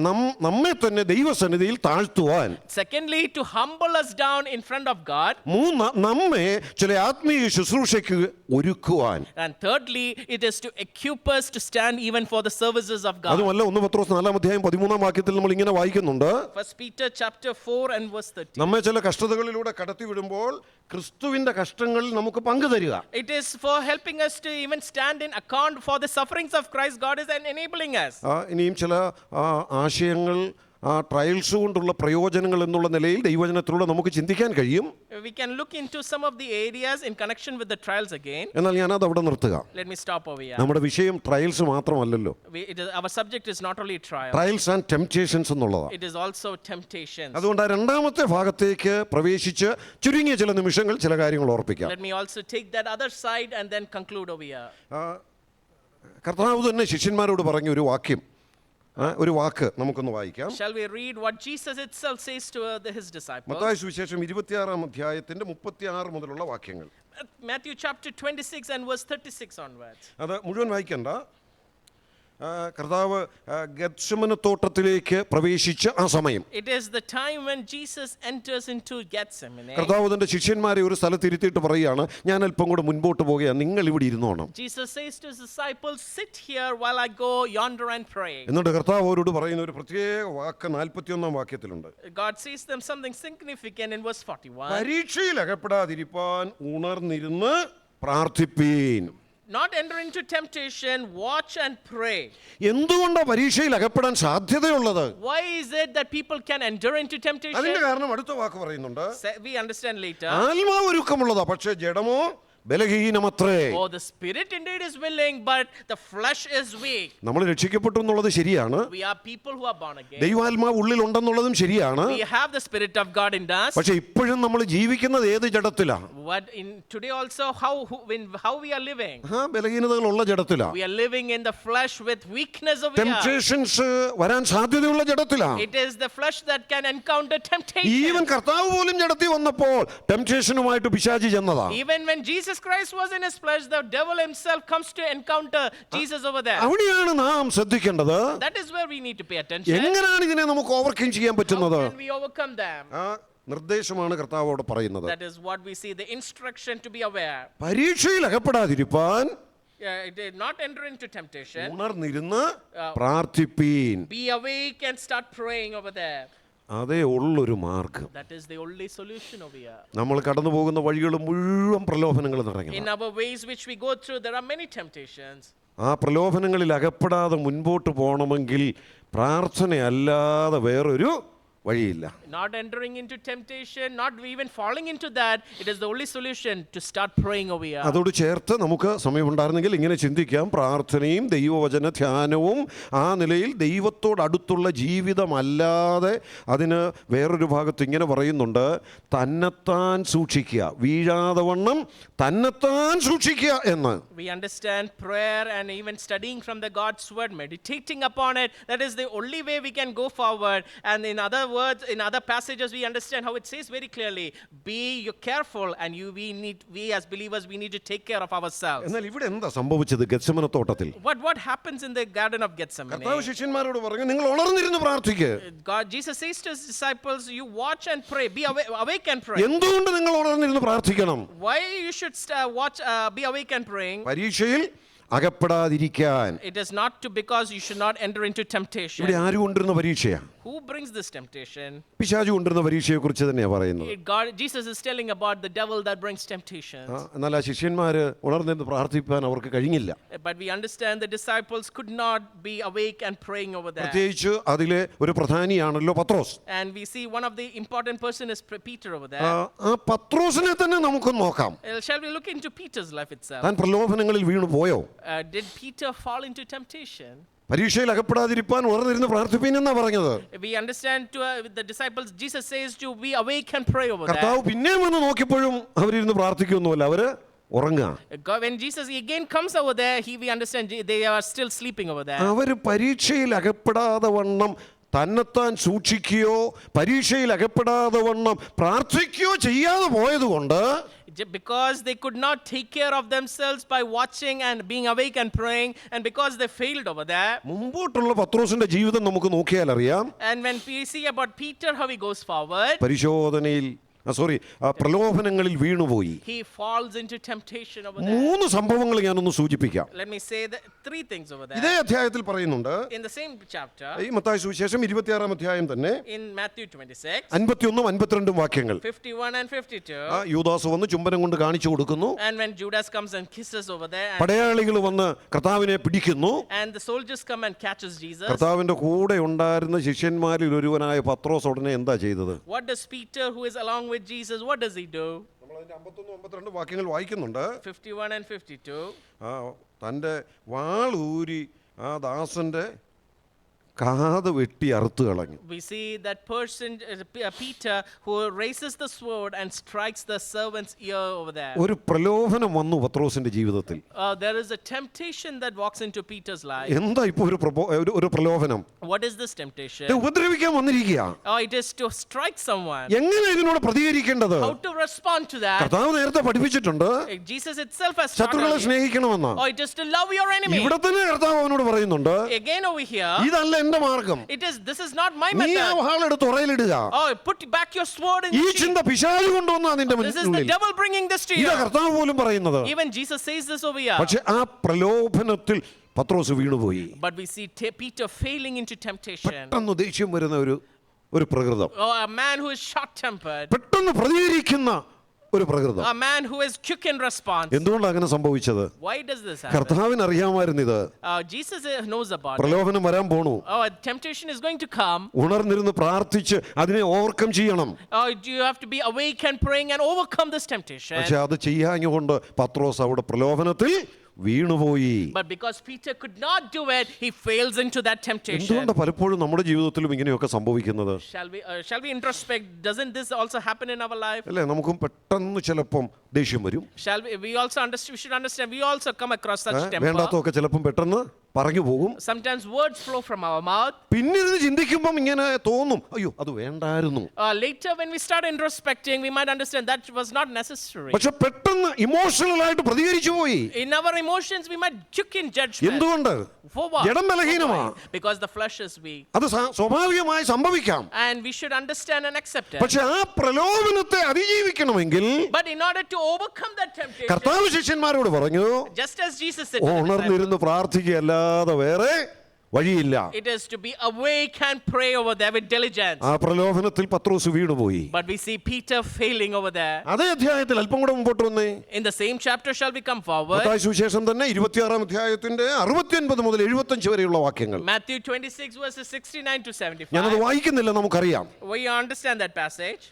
നമ്മെ തന്നെ ദൈവസന്നിധിയിൽ താഴ്ത്തുവാൻ. Secondly, to humble us down in front of God. 3, നമ്മെ ചില ആത്മീയ ശുശ്രൂഷയ്ക്ക് ഒരുക്കുവാൻ. And thirdly, it is to equip us to stand even for the services of God. അതുമല്ല 1 പത്രോസ് 4-13 വാക്യത്തിൽ നമ്മൾ ഇങ്ങനെ വായിക്കുന്നുണ്ട്. First Peter chapter 4 and verse 13. നമ്മെ ചില കഷ്ടതകളിലൂടെ കടത്തി വിടുമ്പോൾ ക്രിസ്തുവിന്റെ കഷ്ടങ്ങളിൽ നമുക്ക് പങ്കു തരിക. It is for helping us to even stand in account for the sufferings of Christ. God is enabling us. ഇനിയും ചില ആശയങ്ങൾ ട്രയൽസ് കൊണ്ടുള്ള പ്രയോജനങ്ങൾ എന്നുള്ള നിലയിൽ ദൈവവചനത്തിലൂടെ നമുക്ക് ചിന്തിക്കാൻ കഴിയും. We can look into some of the areas in connection with the trials again. എന്നാൽ ഞാനത് അവിടെ നിർത്തുക. Let me stop over here. നമ്മുടെ വിഷയം ട്രയൽസ് മാത്രമല്ലല്ലോ. Our subject is not only trials. Trials and temptations എന്നുള്ളതാണ്. It is also temptations. അതുകൊണ്ട് രണ്ടാമത്തെ ഭാഗത്തേക്ക് പ്രവേശിച്ച് ചുരുങ്ങിയ ചില നിമിഷങ്ങൾ ചില കാര്യങ്ങൾ ഓർപ്പിക്കാം. Let me also take that other side and then conclude over here. കർത്താവ് തന്നെ ശിഷ്യന്മാരോട് പറഞ്ഞ ഒരു വാക്ക് നമുക്കൊന്ന് വായിക്കാം. Shall we read what Jesus itself says to his disciples? Mathai സുവിശേഷം 26-ാം അധ്യായത്തിന്റെ 36 മുതലുള്ള വാക്യങ്ങൾ. Matthew chapter 26 and verse 36 onwards. അത് മുഴുവൻ വായിക്കണ്ട. കർത്താവ് ഗെത്സമന തോട്ടത്തിലേക്ക് പ്രവേശിച്ച ആ സമയം. It is the time when Jesus enters into Gethsemane. കർത്താവ് തന്റെ ശിഷ്യന്മാരെ ഒരു സ്ഥലത്ത് ഇരുത്തിയിട്ട് പറയുകയാണ്, ഞാൻ അല്പം കൂടെ മുൻപോട്ട് പോകുകയാണ്, നിങ്ങൾ ഇവിടെ ഇരുന്നോണം. Jesus says to his disciples, sit here while I go yonder and pray. എന്നിട്ട് കർത്താവ് അവരോട് പറയുന്ന ഒരു പ്രത്യേക വാക്ക് 41-ാം വാക്യത്തിലുണ്ട്. God says them something significant in verse 41. പരീക്ഷയിൽ അകപ്പെടാതിരിപ്പാൻ ഉണർന്നിരുന്ന് പ്രാർത്ഥിപ്പീൻ. Not enter into temptation, watch and pray. എന്തുകൊണ്ടാണ് പരീക്ഷയിൽ അകപ്പെടാൻ സാധ്യതയുള്ളത്? Why is it that people can enter into temptation? അതിന്റെ കാരണം അടുത്ത വാക്ക് പറയുന്നുണ്ട്. We understand later. ആത്മാവ് ഒരുക്കമുള്ളതാ, പക്ഷേ ജഡമോ ബലഹീനമത്രേ. Oh, the spirit indeed is willing, but the flesh is weak. നമ്മൾ രക്ഷിക്കപ്പെട്ടു എന്നുള്ളത് ശരിയാണ്. We are people who are born again. ദൈവാത്മാവ് ഉള്ളിൽ ഉണ്ടെന്നുള്ളതും ശരിയാണ്. We have the spirit of God in us. പക്ഷേ ഇപ്പോഴും നമ്മൾ ജീവിക്കുന്നത് ഏത് ജഡത്തിലാ? What in today also how we are living? ബലഹീനതകളുള്ള ജഡത്തിലാ. We are living in the flesh with weakness of temptations വരാൻ സാധ്യതയുള്ള ജഡത്തിലാ. It is the flesh that can encounter temptation. Even കർത്താവ് പോലും ജഡത്തിൽ വന്നപ്പോൾ ടെംപ്റ്റേഷനുമായിട്ട് പിശാചി ചെന്നതാ. Even when Jesus Christ was in his flesh, the devil himself comes to encounter Jesus over there. അവിടെയാണ് നാം ശ്രദ്ധിക്കേണ്ടത്. That is where we need to pay attention. എങ്ങനെയാണ് ഇതിനെ നമുക്ക് ഓവർകം ചെയ്യാൻ പറ്റുന്നത്? How can we overcome them? നിർദ്ദേശമാണ് കർത്താവ് അവിടെ പറയുന്നത്. That is what we see, the instruction to be aware. പരീക്ഷയിൽ അകപ്പെടാതിരിപ്പാൻ Not enter into temptation. ഉണർന്നിരുന്ന് പ്രാർത്ഥിപ്പീൻ. Be awake and start praying over there. അതേ ഉള്ളൊരു മാർഗം. That is the only solution over here. നമ്മൾ കടന്നു പോകുന്ന വഴികൾ മുഴുവൻ പ്രലോഭനങ്ങൾ നിറഞ്ഞതാണ്. In our ways which we go through, there are many temptations. ആ പ്രലോഭനങ്ങളിൽ അകപ്പെടാതെ മുൻപോട്ട് പോകണമെങ്കിൽ പ്രാർത്ഥനയല്ലാതെ വേറൊരു വഴിയില്ല. Not entering into temptation, not even falling into that, it is the only solution to start praying over here. അതോട് ചേർത്ത് നമുക്ക് സമയമുണ്ടായിരുന്നെങ്കിൽ ഇങ്ങനെ ചിന്തിക്കാം, പ്രാർത്ഥനയും ദൈവവചന ധ്യാനവും ആ നിലയിൽ ദൈവത്തോട് അടുത്തുള്ള ജീവിതമല്ലാതെ അതിന് വേറൊരു ഭാഗത്ത് ഇങ്ങനെ പറയുന്നുണ്ട്, തന്നെത്താൻ സൂക്ഷിക്കുക, വീഴാതെ വണ്ണം തന്നെത്താൻ സൂക്ഷിക്കുക എന്ന്. We understand prayer and even studying from the God's word, meditating upon it, that is the only way we can go forward. And in other words, in other passages we understand how it says very clearly, be careful, and we as believers we need to take care of ourselves. എന്നാൽ ഇവിടെ എന്താ സംഭവിച്ചത് ഗെത്സമന തോട്ടത്തിൽ? What happens in the garden of Gethsemane? കർത്താവ് ശിഷ്യന്മാരോട് പറഞ്ഞു, നിങ്ങൾ ഉണർന്നിരുന്ന് പ്രാർത്ഥിക്കുക. Jesus says to his disciples, you watch and pray, be awake and pray. എന്തുകൊണ്ട് നിങ്ങൾ ഉണർന്നിരുന്ന് പ്രാർത്ഥിക്കണം? Why you should watch, be awake and praying? പരീക്ഷയിൽ അകപ്പെടാതിരിക്കാൻ. It is not to because you should not enter into temptation. ഇവിടെ ആര് കൊണ്ടുവരുന്ന പരീക്ഷയാ? Who brings this temptation? പിശാചു കൊണ്ടുവരുന്ന പരീക്ഷയെ കുറിച്ച് തന്നെയാണ് പറയുന്നത്. Jesus is telling about the devil that brings temptations. എന്നാൽ ആ ശിഷ്യന്മാര് ഉണർന്നിരുന്ന് പ്രാർത്ഥിപ്പാൻ അവർക്ക് കഴിഞ്ഞില്ല. But we understand the disciples could not be awake and praying over there. പ്രത്യേകിച്ച് അതിലെ ഒരു പ്രധാനിയാണല്ലോ പത്രോസ്. And we see one of the important person is Peter over there. ആ പത്രോസിനെ തന്നെ നമുക്ക് നോക്കാം. Shall we look into Peter's life itself? താൻ പ്രലോഭനങ്ങളിൽ വീണു പോയോ? Did Peter fall into temptation? പരീക്ഷയിൽ അകപ്പെടാതിരിപ്പാൻ ഉണർന്നിരുന്ന് പ്രാർത്ഥിപ്പീൻ എന്നാ പറഞ്ഞത്. We understand to the disciples Jesus says to be awake and pray over there. കർത്താവ് പിന്നെയും വന്ന് നോക്കിയപ്പോഴും അവരിരുന്ന് പ്രാർത്ഥിക്കൊന്നുമല്ല, അവര് ഉറങ്ങുക. When Jesus again comes over there, we understand they are still sleeping over there. അവര് പരീക്ഷയിൽ അകപ്പെടാതെ വണ്ണം തന്നെത്താൻ സൂക്ഷിക്കുകയോ പരീക്ഷയിൽ അകപ്പെടാതെ വണ്ണം പ്രാർത്ഥിക്കുകയോ ചെയ്യാതെ പോയതുകൊണ്ട്, because they could not take care of themselves by watching and being awake and praying, and because they failed over there. മുമ്പോട്ടുള്ള പത്രോസിന്റെ ജീവിതം നമുക്ക് നോക്കിയാൽ അറിയാം. And when we see about Peter how he goes forward, പരിശോധനയിൽ പ്രലോഭനങ്ങളിൽ വീണുപോയി. He falls into temptation over there. 3 സംഭവങ്ങൾ ഞാനൊന്ന് സൂചിപ്പിക്കാം. Let me say the 3 things over there. ഇതേ അധ്യായത്തിൽ പറയുന്നുണ്ട്. In the same chapter. ഈ മത്തായി സുവിശേഷം 26-ാം അധ്യായം തന്നെ. In Matthew 26. 51-52 വാക്യങ്ങൾ. 51 and 52. യൂദാസ് വന്ന് ചുംബനം കൊണ്ട് കാണിച്ചു കൊടുക്കുന്നു. And when Judas comes and kisses over there. പടയാളികൾ വന്ന് കർത്താവിനെ പിടിക്കുന്നു. And the soldiers come and catches Jesus. കർത്താവിന്റെ കൂടെ ഉണ്ടായിരുന്ന ശിഷ്യന്മാരിൽ ഒരുവനായ പത്രോസ് ഉടനെ എന്താ ചെയ്തത്? What does Peter, who is along with Jesus, what does he do? നമ്മൾ അതിന്റെ 51-52 വാക്യങ്ങൾ വായിക്കുന്നുണ്ട്. 51 and 52. തന്റെ വാളൂരി ആ ദാസന്റെ കാത് വെട്ടി അറുത്തു കളഞ്ഞു. We see that person Peter who raises the sword and strikes the servant's ear over there. ഒരു പ്രലോഭനം വന്നു പത്രോസിന്റെ ജീവിതത്തിൽ. There is a temptation that walks into Peter's life. എന്താ ഇപ്പോൾ ഒരു പ്രലോഭനം? What is this temptation? ഉപദ്രവിക്കാൻ വന്നിരിക്കുക. It is to strike someone. എങ്ങനെ ഇതിനോട് പ്രതികരിക്കേണ്ടത്? How to respond to that? കർത്താവ് നേരത്തെ പഠിപ്പിച്ചിട്ടുണ്ട്. Jesus itself has ശത്രുക്കളെ സ്നേഹിക്കണമെന്ന്. It is to love your enemy. ഇവിടെ തന്നെ കർത്താവ് അവനോട് പറയുന്നുണ്ട്. Again over here. ഇതല്ല എന്റെ മാർഗം. This is not my method. നീ ആ വാളെടുത്ത് ഉറയിലിടുക. Put back your sword in. ഈ ചിന്ത പിശാച് കൊണ്ടുവന്നാ നിന്റെ മുന്നിൽ. This is the devil bringing this to you. ഇതാ കർത്താവ് പോലും പറയുന്നത്. Even Jesus says this over here. പക്ഷേ ആ പ്രലോഭനത്തിൽ പത്രോസ് വീണുപോയി. But we see Peter failing into temptation. പെട്ടെന്ന് ദേഷ്യം വരുന്ന ഒരു പ്രകൃതം. A man who is short tempered. പെട്ടെന്ന് പ്രതികരിക്കുന്ന ഒരു പ്രകൃതം. A man who is quick in response. എന്തുകൊണ്ടാണ് അങ്ങനെ സംഭവിച്ചത്? Why does this happen? കർത്താവിന് അറിയാമായിരുന്നു ഇത്. Jesus knows about it. പ്രലോഭനം വരാൻ പോണു. Temptation is going to come. ഉണർന്നിരുന്ന് പ്രാർത്ഥിച്ച് അതിനെ ഓവർകം ചെയ്യണം. You have to be awake and praying and overcome this temptation. പക്ഷെ അത് ചെയ്യാഞ്ഞുകൊണ്ട് പത്രോസ് അവിടെ പ്രലോഭനത്തിൽ വീണുപോയി. But because Peter could not do it, he fails into that temptation. എന്തുകൊണ്ട് പലപ്പോഴും നമ്മുടെ ജീവിതത്തിലും ഇങ്ങനെയൊക്കെ സംഭവിക്കുന്നത്? Shall we introspect? Doesn't this also happen in our life? അല്ലേ, നമുക്കും പെട്ടെന്ന് ചിലപ്പം ദേഷ്യം വരും. We should understand we also come across such temper. വേണ്ടാത്തൊക്കെ ചിലപ്പം പെട്ടെന്ന് പറഞ്ഞു പോകും. Sometimes words flow from our mouth. പിന്നീട് ചിന്തിക്കുമ്പോൾ ഇങ്ങനെ തോന്നും, അയ്യോ അത് വേണ്ടായിരുന്നു. Later when we start introspecting, we might understand that was not necessary. പക്ഷെ പെട്ടെന്ന് ഇമോഷണൽ ആയിട്ട് പ്രതികരിച്ചു പോയി. In our emotions we might quick in judgment. എന്തുകൊണ്ട്? ജഡം ബലഹീനമാണ്. Because the flesh is weak. അത് സ്വാഭാവികമായി സംഭവിക്കാം. And we should understand and accept it. പക്ഷെ ആ പ്രലോഭനത്തെ അതിജീവിക്കണമെങ്കിൽ, but in order to overcome that temptation, കർത്താവ് ശിഷ്യന്മാരോട് പറഞ്ഞു, just as Jesus said, ഉണർന്നിരുന്ന് പ്രാർത്ഥിക്കുകയല്ലാതെ വേറെ വഴിയില്ല. It is to be awake and pray over there with diligence. ആ പ്രലോഭനത്തിൽ പത്രോസ് വീണുപോയി. But we see Peter failing over there. അതേ അധ്യായത്തിൽ അല്പം കൂടെ മുമ്പോട്ട് വന്നേ. In the same chapter shall we come forward. Mathai സുവിശേഷം തന്നെ 26-ാം അധ്യായത്തിന്റെ 69 മുതൽ 75 വരെയുള്ള വാക്യങ്ങൾ. Matthew 26 verses 69 to 75. ഞാനത് വായിക്കുന്നില്ല, നമുക്കറിയാം. We understand that passage.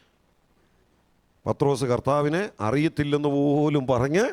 പത്രോസ് കർത്താവിനെ അറിയത്തില്ലെന്ന് പോലും പറഞ്ഞ്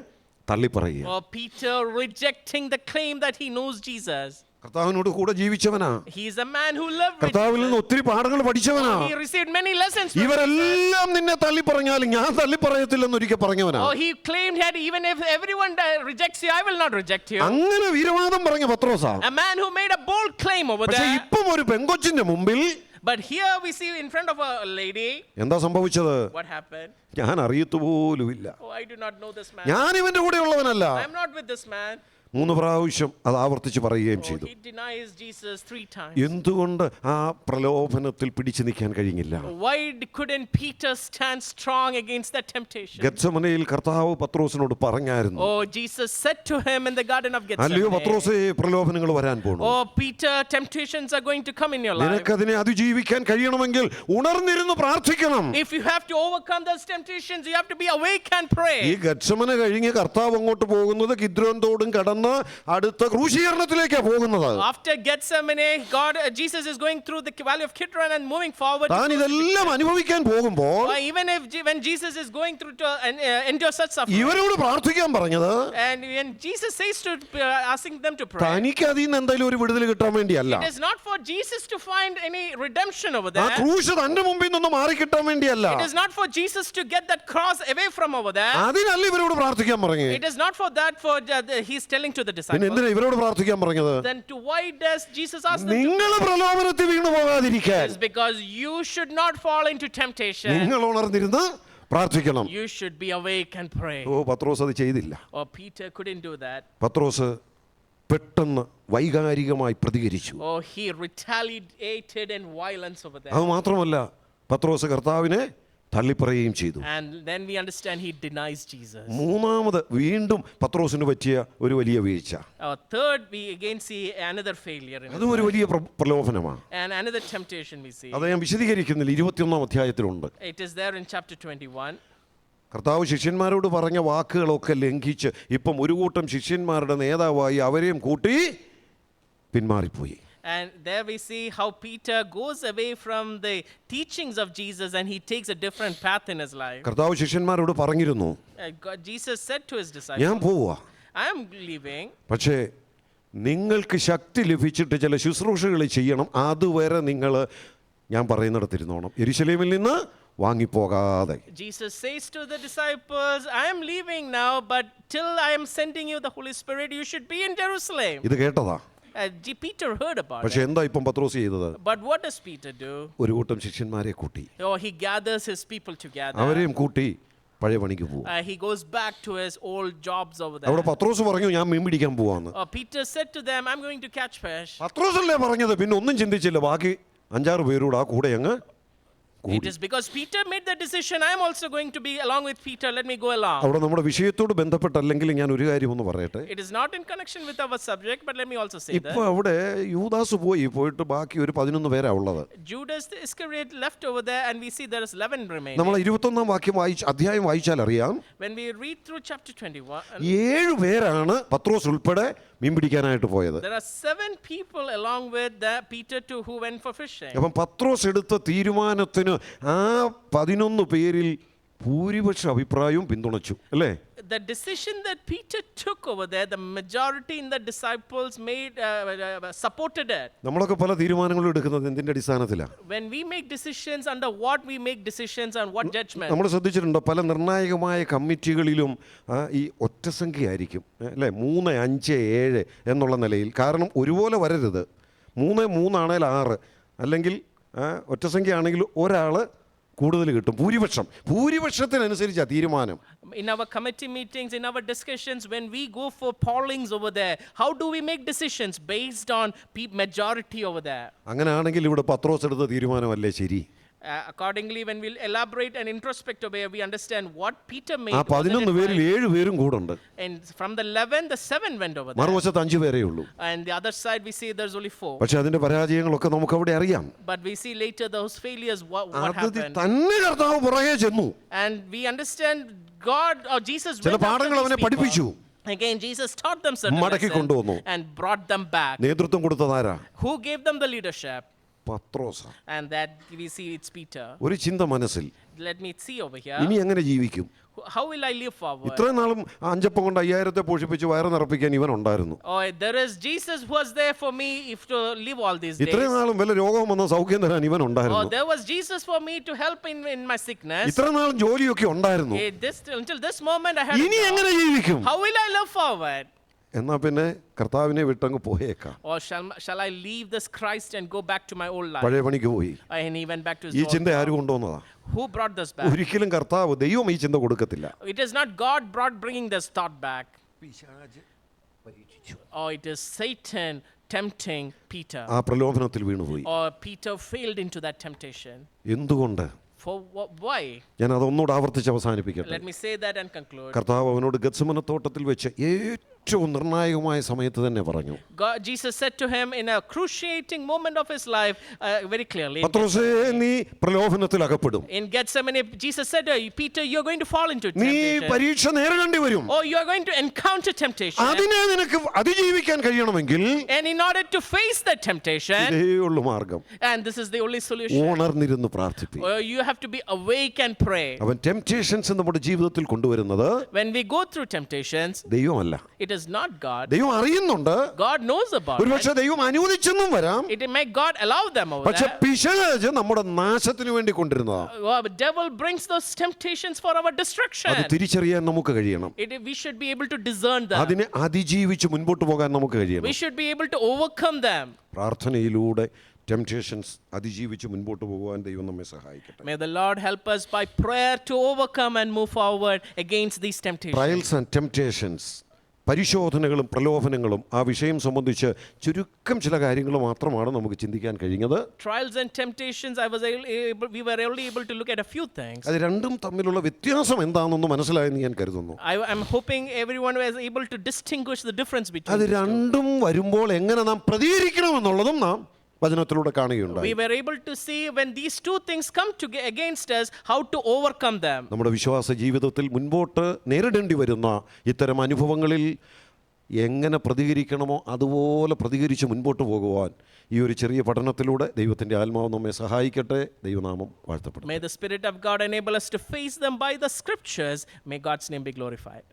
തള്ളിപ്പറയുക. Peter rejecting the claim that he knows Jesus. കർത്താവിനോട് കൂടെ ജീവിച്ചവനാ. He is a man who lived with കർത്താവിൽ നിന്ന് ഒത്തിരി പാഠങ്ങൾ പഠിച്ചവനാ. He received many lessons. ഇവരെല്ലാം നിന്നെ തള്ളിപ്പറഞ്ഞാലും ഞാൻ തള്ളിപ്പറയത്തില്ലെന്ന് ഒരിക്കൽ പറഞ്ഞവനാ. He claimed that even if everyone rejects you, I will not reject you. അങ്ങനെ വീരവാദം പറഞ്ഞ പത്രോസാ. A man who made a bold claim over there. പക്ഷേ ഇപ്പം ഒരു പെങ്കൊച്ചിന്റെ മുമ്പിൽ, but here we see in front of a lady. എന്താ സംഭവിച്ചത്? What happened? ഞാൻ അറിയത്തുപോലുമില്ല. I do not know this man. ഞാൻ ഇവന്റെ കൂടെ ഉള്ളവനല്ല. I am not with this man. 3 പ്രാവശ്യം അത് ആവർത്തിച്ച് പറയുകയും Oh, ചെയ്തു. he denies Jesus 3 times. എന്തുകൊണ്ട് ആ പ്രലോഭനത്തിൽ പിടിച്ചു നിൽക്കാൻ കഴിഞ്ഞില്ല? Why couldn't Peter stand strong against that temptation? ഗെത്സമനയിൽ കർത്താവ് പത്രോസിനോട് പറഞ്ഞായിരുന്നു, Oh, Jesus said to him in the Garden of അല്ലയോ Gethsemane, പത്രോസേ, പ്രലോഭനങ്ങൾ വരാൻ പോണു. Oh, Peter, temptations are going to come in your life. നിനക്കതിനെ അതിജീവിക്കാൻ കഴിയണമെങ്കിൽ ഉണർന്നിരുന്ന് പ്രാർത്ഥിക്കണം. If you have to overcome those temptations, you have to be awake and pray. ഈ ഗെത്സമന കഴിഞ്ഞ് കർത്താവ് അങ്ങോട്ട് പോകുന്നത് കിദ്രോൻ തോടും കടന്ന് അടുത്ത ക്രൂശീകരണത്തിലേക്കാണ് പോകുന്നത്. After Gethsemane, Jesus is going through the valley of Kidron and moving forward. താൻ ഇതെല്ലാം അനുഭവിക്കാൻ പോകുമ്പോൾ Even when Jesus is going through to endure such suffering, ഇവരോട് പ്രാർത്ഥിക്കാൻ പറഞ്ഞത് and when Jesus says to asking them to pray, തനിക്ക് അതിൽ നിന്ന് എന്തെങ്കിലും ഒരു വിടുതൽ കിട്ടാൻ വേണ്ടിയല്ല, it is not for Jesus to find any redemption over ആ there. ക്രൂശ് തന്റെ മുമ്പിൽ നിന്ന് മാറി കിട്ടാൻ വേണ്ടിയല്ല, It is not for Jesus to get that cross away from over there. അതിനല്ല ഇവരോട് പ്രാർത്ഥിക്കാൻ പറഞ്ഞു. It is not for that. For he's telling to the പിന്നെ disciples. എന്തിനാ ഇവരോട് പ്രാർത്ഥിക്കാൻ പറഞ്ഞത്? Then to why does Jesus ask them to നിങ്ങൾ പ്രലോഭനത്തിൽ വീണു പോകാതിരിക്കാൻ It's because you should not fall into temptation. നിങ്ങൾ ഉണർന്നിരുന്ന് പ്രാർത്ഥിക്കണം. You should be awake and pray. പത്രോസ് അത് ചെയ്തില്ല. Or Peter couldn't do that. പത്രോസ് പെട്ടെന്ന് വൈകാരികമായി പ്രതികരിച്ചു. Or he retaliated in violence over there. അത് മാത്രമല്ല, പത്രോസ് കർത്താവിനെ തള്ളിപ്പറയുകയും ചെയ്തു. And then we understand he denies Jesus. മൂന്നാമത് വീണ്ടും പത്രോസിന് പറ്റിയ ഒരു വലിയ വീഴ്ച. Third, we again see another failure in അതും ഒരു വലിയ പ്രലോഭനമാണ്. and another temptation we see. അത് ഞാൻ വിശദീകരിക്കുന്നില്ല, 21-ാം അധ്യായത്തിലുണ്ട്. It is there in chapter 21. കർത്താവ് ശിഷ്യന്മാരോട് പറഞ്ഞ വാക്കുകളൊക്കെ ലംഘിച്ച് ഇപ്പം ഒരു കൂട്ടം ശിഷ്യന്മാരുടെ നേതാവായി അവരെയും കൂട്ടി പിന്മാറിപ്പോയി. And there we see how Peter goes away from the teachings of Jesus and he takes a different path in his life. കർത്താവ് ശിഷ്യന്മാരോട് പറഞ്ഞിരുന്നു, Jesus said to his ഞാൻ disciples, പോവാ, I am leaving. പക്ഷേ നിങ്ങൾക്ക് ശക്തി ലഭിച്ചിട്ട് ചില ശുശ്രൂഷകൾ ചെയ്യണം. അതുവരെ നിങ്ങൾ ഞാൻ പറയുന്നിടത്തിരുന്നോണം, യെരൂശലേമിൽ നിന്ന് വാങ്ങിപ്പോകാതെ. Jesus says to the disciples, I am leaving now, but till I am sending you the Holy Spirit, you should be in Jerusalem. ഇത് കേട്ടതാ. Peter heard about പക്ഷെ it. എന്താ ഇപ്പം പത്രോസ് ചെയ്തത്? But what does Peter do? ഒരു കൂട്ടം ശിഷ്യന്മാരെ കൂട്ടി, Oh, he gathers his people together. അവരെയും കൂട്ടി പഴയ പണിക്ക് പോകും. He goes back to his old jobs over there. അവിടെ പത്രോസ് പറഞ്ഞു, ഞാൻ മീൻ പിടിക്കാൻ പോവാന്ന്. Peter said to them, I'm going to catch fish. പത്രോസല്ലേ പറഞ്ഞത്, പിന്നെ ഒന്നും ചിന്തിച്ചില്ല. ബാക്കി 5-6 പേരോട് ആ കൂടെ അങ്ങ് It is because Peter made the decision, I am also going to be along with Peter, let me go along. അവിടെ നമ്മുടെ വിഷയത്തോട് ബന്ധപ്പെട്ടല്ലെങ്കിൽ ഞാൻ ഒരു കാര്യം ഒന്ന് പറയട്ടെ. It is not in connection with our subject, but let me also say ഇപ്പൊ that അവിടെ യൂദാസ് പോയിട്ട് ബാക്കി ഒരു 11 പേരാ ഉള്ളത്. Judas the Iscariot left over there and we see there is 11 remaining. നമ്മൾ 21-ാം വാക്യം അധ്യായം വായിച്ചാൽ അറിയാം, When we read through chapter 21, 7 പേരാണ് പത്രോസ് ഉൾപ്പെടെ മീൻ പിടിക്കാനായിട്ട് പോയത്. there are 7 people along with Peter too who went for fishing. അപ്പം പത്രോസ് എടുത്ത തീരുമാനത്തിന് ആ 11 പേരിൽ ഭൂരിപക്ഷ അഭിപ്രായവും പിന്തുണച്ചു, അല്ലേ? The decision that Peter took over there, the majority in the disciples made supported it. നമ്മളൊക്കെ പല തീരുമാനങ്ങളും എടുക്കുന്നത് എന്തിന്റെ അടിസ്ഥാനത്തിലാണ്? When we make decisions, under what we make decisions and what judgment? നമ്മൾ ശ്രദ്ധിച്ചിട്ടുണ്ടോ, പല നിർണായകമായ കമ്മിറ്റികളിലും ഈ ഒറ്റസംഖ്യയായിരിക്കും, അല്ലേ? 3, 5, 7 എന്നുള്ള നിലയിൽ. കാരണം ഒരുപോലെ വരരുത്. 3, 3 ആണെങ്കിൽ 6, അല്ലെങ്കിൽ ഒറ്റസംഖ്യ ആണെങ്കിൽ ഒരാൾ കൂടുതൽ കിട്ടും. ഭൂരിപക്ഷത്തിനനുസരിച്ചാണ് തീരുമാനം. In our committee meetings, in our discussions, when we go for pollings over there, how do we make decisions based on majority over there? അങ്ങനെയാണെങ്കിൽ ഇവിടെ പത്രോസ് എടുത്ത തീരുമാനമല്ലേ ശരി? Accordingly, when we elaborate and introspect over here, we understand what Peter made. ആ 11 പേരിൽ 7 പേരും കൂടുണ്ട്. And from the 11, the 7 went over there. മറുവശത്ത് 5 പേരേ ഉള്ളൂ. And the other side, we see there's only 4. പക്ഷെ അതിന്റെ പരാജയങ്ങളൊക്കെ നമുക്ക് അവിടെ അറിയാം. But we see later those failures, what അത് happened. തന്നെ കർത്താവ് പുറകെ ചെന്നു. And we understand God or Jesus ചില went പാഠങ്ങൾ after അവനെ these people. പഠിപ്പിച്ചു. Again, Jesus taught them certain മടക്കി lessons കൊണ്ടുവന്നു. and brought them back. നേതൃത്വം കൊടുത്തതാരാ? Who gave them the leadership? Pathros. And that we see it's Peter. ഒരു ചിന്ത മനസ്സിൽ, Let me see over here. ഇനി എങ്ങനെ ജീവിക്കും? How will I live forward? ഇത്രയും നാളും 5 കൊണ്ട് 5000 പോഷിപ്പിച്ച് വയറ് നിറപ്പിക്കാൻ ഇവൻ ഉണ്ടായിരുന്നു. Oh, there is Jesus who was there for me if to live all these days. ഇത്രയും നാളും വല്ല രോഗം വന്ന സൗഖ്യം തരാൻ ഇവൻ Oh, ഉണ്ടായിരുന്നു. there was Jesus for me to help in my sickness. ഇത്രയും നാളും ജോലിയൊക്കെ ഉണ്ടായിരുന്നു. Until this moment I had a ഇനി job. എങ്ങനെ ജീവിക്കും? How will I live forward? എന്നാ പിന്നെ കർത്താവിനെ വിട്ടങ്ങ് പോയേക്കാം. Or shall I leave this Christ and go back to my old life? പഴയ പണിക്ക് പോയി. And he went back to his ഈ old ചിന്ത job. ആര് കൊണ്ടുവന്നതാ? Who brought this back? ഒരിക്കലും കർത്താവ് ദൈവം ഈ ചിന്ത കൊടുക്കത്തില്ല. It is not God bringing this thought back. പ്രലോഭിപ്പിച്ചു. or it is Satan tempting Peter, ആ പ്രലോഭനത്തിൽ വീണുപോയി. or Peter failed into that temptation. എന്തുകൊണ്ട്? For why? ഞാൻ അതൊന്നുകൂടെ ആവർത്തിച്ച് അവസാനിപ്പിക്കട്ടെ. Let me say that and conclude. കർത്താവ് അവനോട് ഗത്സമന തോട്ടത്തിൽ വെച്ച് ഏറ്റവും നിർണായകമായ സമയത്ത് തന്നെ പറഞ്ഞു. Jesus said to him in a cruciating moment of his life very clearly. പത്രോസേ, നീ പ്രലോഭനത്തിൽ അകപ്പെടും. In Gethsemane, Jesus said, Peter, you're going to fall into നീ temptation. പരീക്ഷ നേരിടേണ്ടി വരും. Oh, you're going to encounter temptation. അതിനെ നിനക്ക് അതിജീവിക്കാൻ കഴിയണമെങ്കിൽ And in order to face that temptation, ഇതേ ഉള്ളു മാർഗം. and this is the only solution, ഉണർന്നിരുന്ന് പ്രാർത്ഥിപ്പിക്കും. you have to be awake and pray. അവൻ ടെംപ്റ്റേഷൻസ് നമ്മുടെ ജീവിതത്തിൽ കൊണ്ടുവരുന്നത് When we go through temptations, ദൈവമല്ല. it is not God. ദൈവം അറിയുന്നുണ്ട്. God knows about it. ഒരുപക്ഷെ ദൈവം അനുവദിച്ചെന്നും വരാം. It may God allow them over പക്ഷെ there. പിശാച് നമ്മുടെ നാശത്തിന് വേണ്ടി കൊണ്ടിരുന്നതാണ്. The devil brings those temptations for our destruction. അത് തിരിച്ചറിയാൻ നമുക്ക് കഴിയണം. We should be able to discern them. അതിനെ അതിജീവിച്ച് മുൻപോട്ട് പോകാൻ നമുക്ക് കഴിയണം. We should be able to overcome them. പ്രാർത്ഥനയിലൂടെ ടെംപ്റ്റേഷൻസ് അതിജീവിച്ച് മുൻപോട്ട് പോകുവാൻ ദൈവം നമ്മെ സഹായിക്കട്ടെ. May the Lord help us by prayer to overcome and move forward against these temptations. Trials and temptations, പരിശോധനകളും പ്രലോഭനങ്ങളും, ആ വിഷയം സംബന്ധിച്ച് ചുരുക്കം ചില കാര്യങ്ങൾ മാത്രമാണ് നമുക്ക് ചിന്തിക്കാൻ കഴിഞ്ഞത്. Trials and temptations, we were only able to look at a few things. അത് രണ്ടും തമ്മിലുള്ള വ്യത്യാസം എന്താണെന്ന് മനസ്സിലായെന്ന് ഞാൻ കരുതുന്നു. I'm hoping everyone was able to distinguish the difference between അത് these two. രണ്ടും വരുമ്പോൾ എങ്ങനെ നാം പ്രതികരിക്കണമെന്നുള്ളതും നാം വചനത്തിലൂടെ കാണുകയുണ്ടായി. We were able to see when these two things come against us, how to overcome them. നമ്മുടെ വിശ്വാസ ജീവിതത്തിൽ മുൻപോട്ട് നേരിടേണ്ടി വരുന്ന ഇത്തരം അനുഭവങ്ങളിൽ എങ്ങനെ പ്രതികരിക്കണമോ അതുപോലെ പ്രതികരിച്ച് മുൻപോട്ട് പോകുവാൻ ഈ ഒരു ചെറിയ പഠനത്തിലൂടെ ദൈവത്തിൻ്റെ ആത്മാവ് നമ്മെ സഹായിക്കട്ടെ. ദൈവനാമം വാഴ്ത്തപ്പെടും. May the Spirit of God enable us to face them by the scriptures. May God's name be glorified.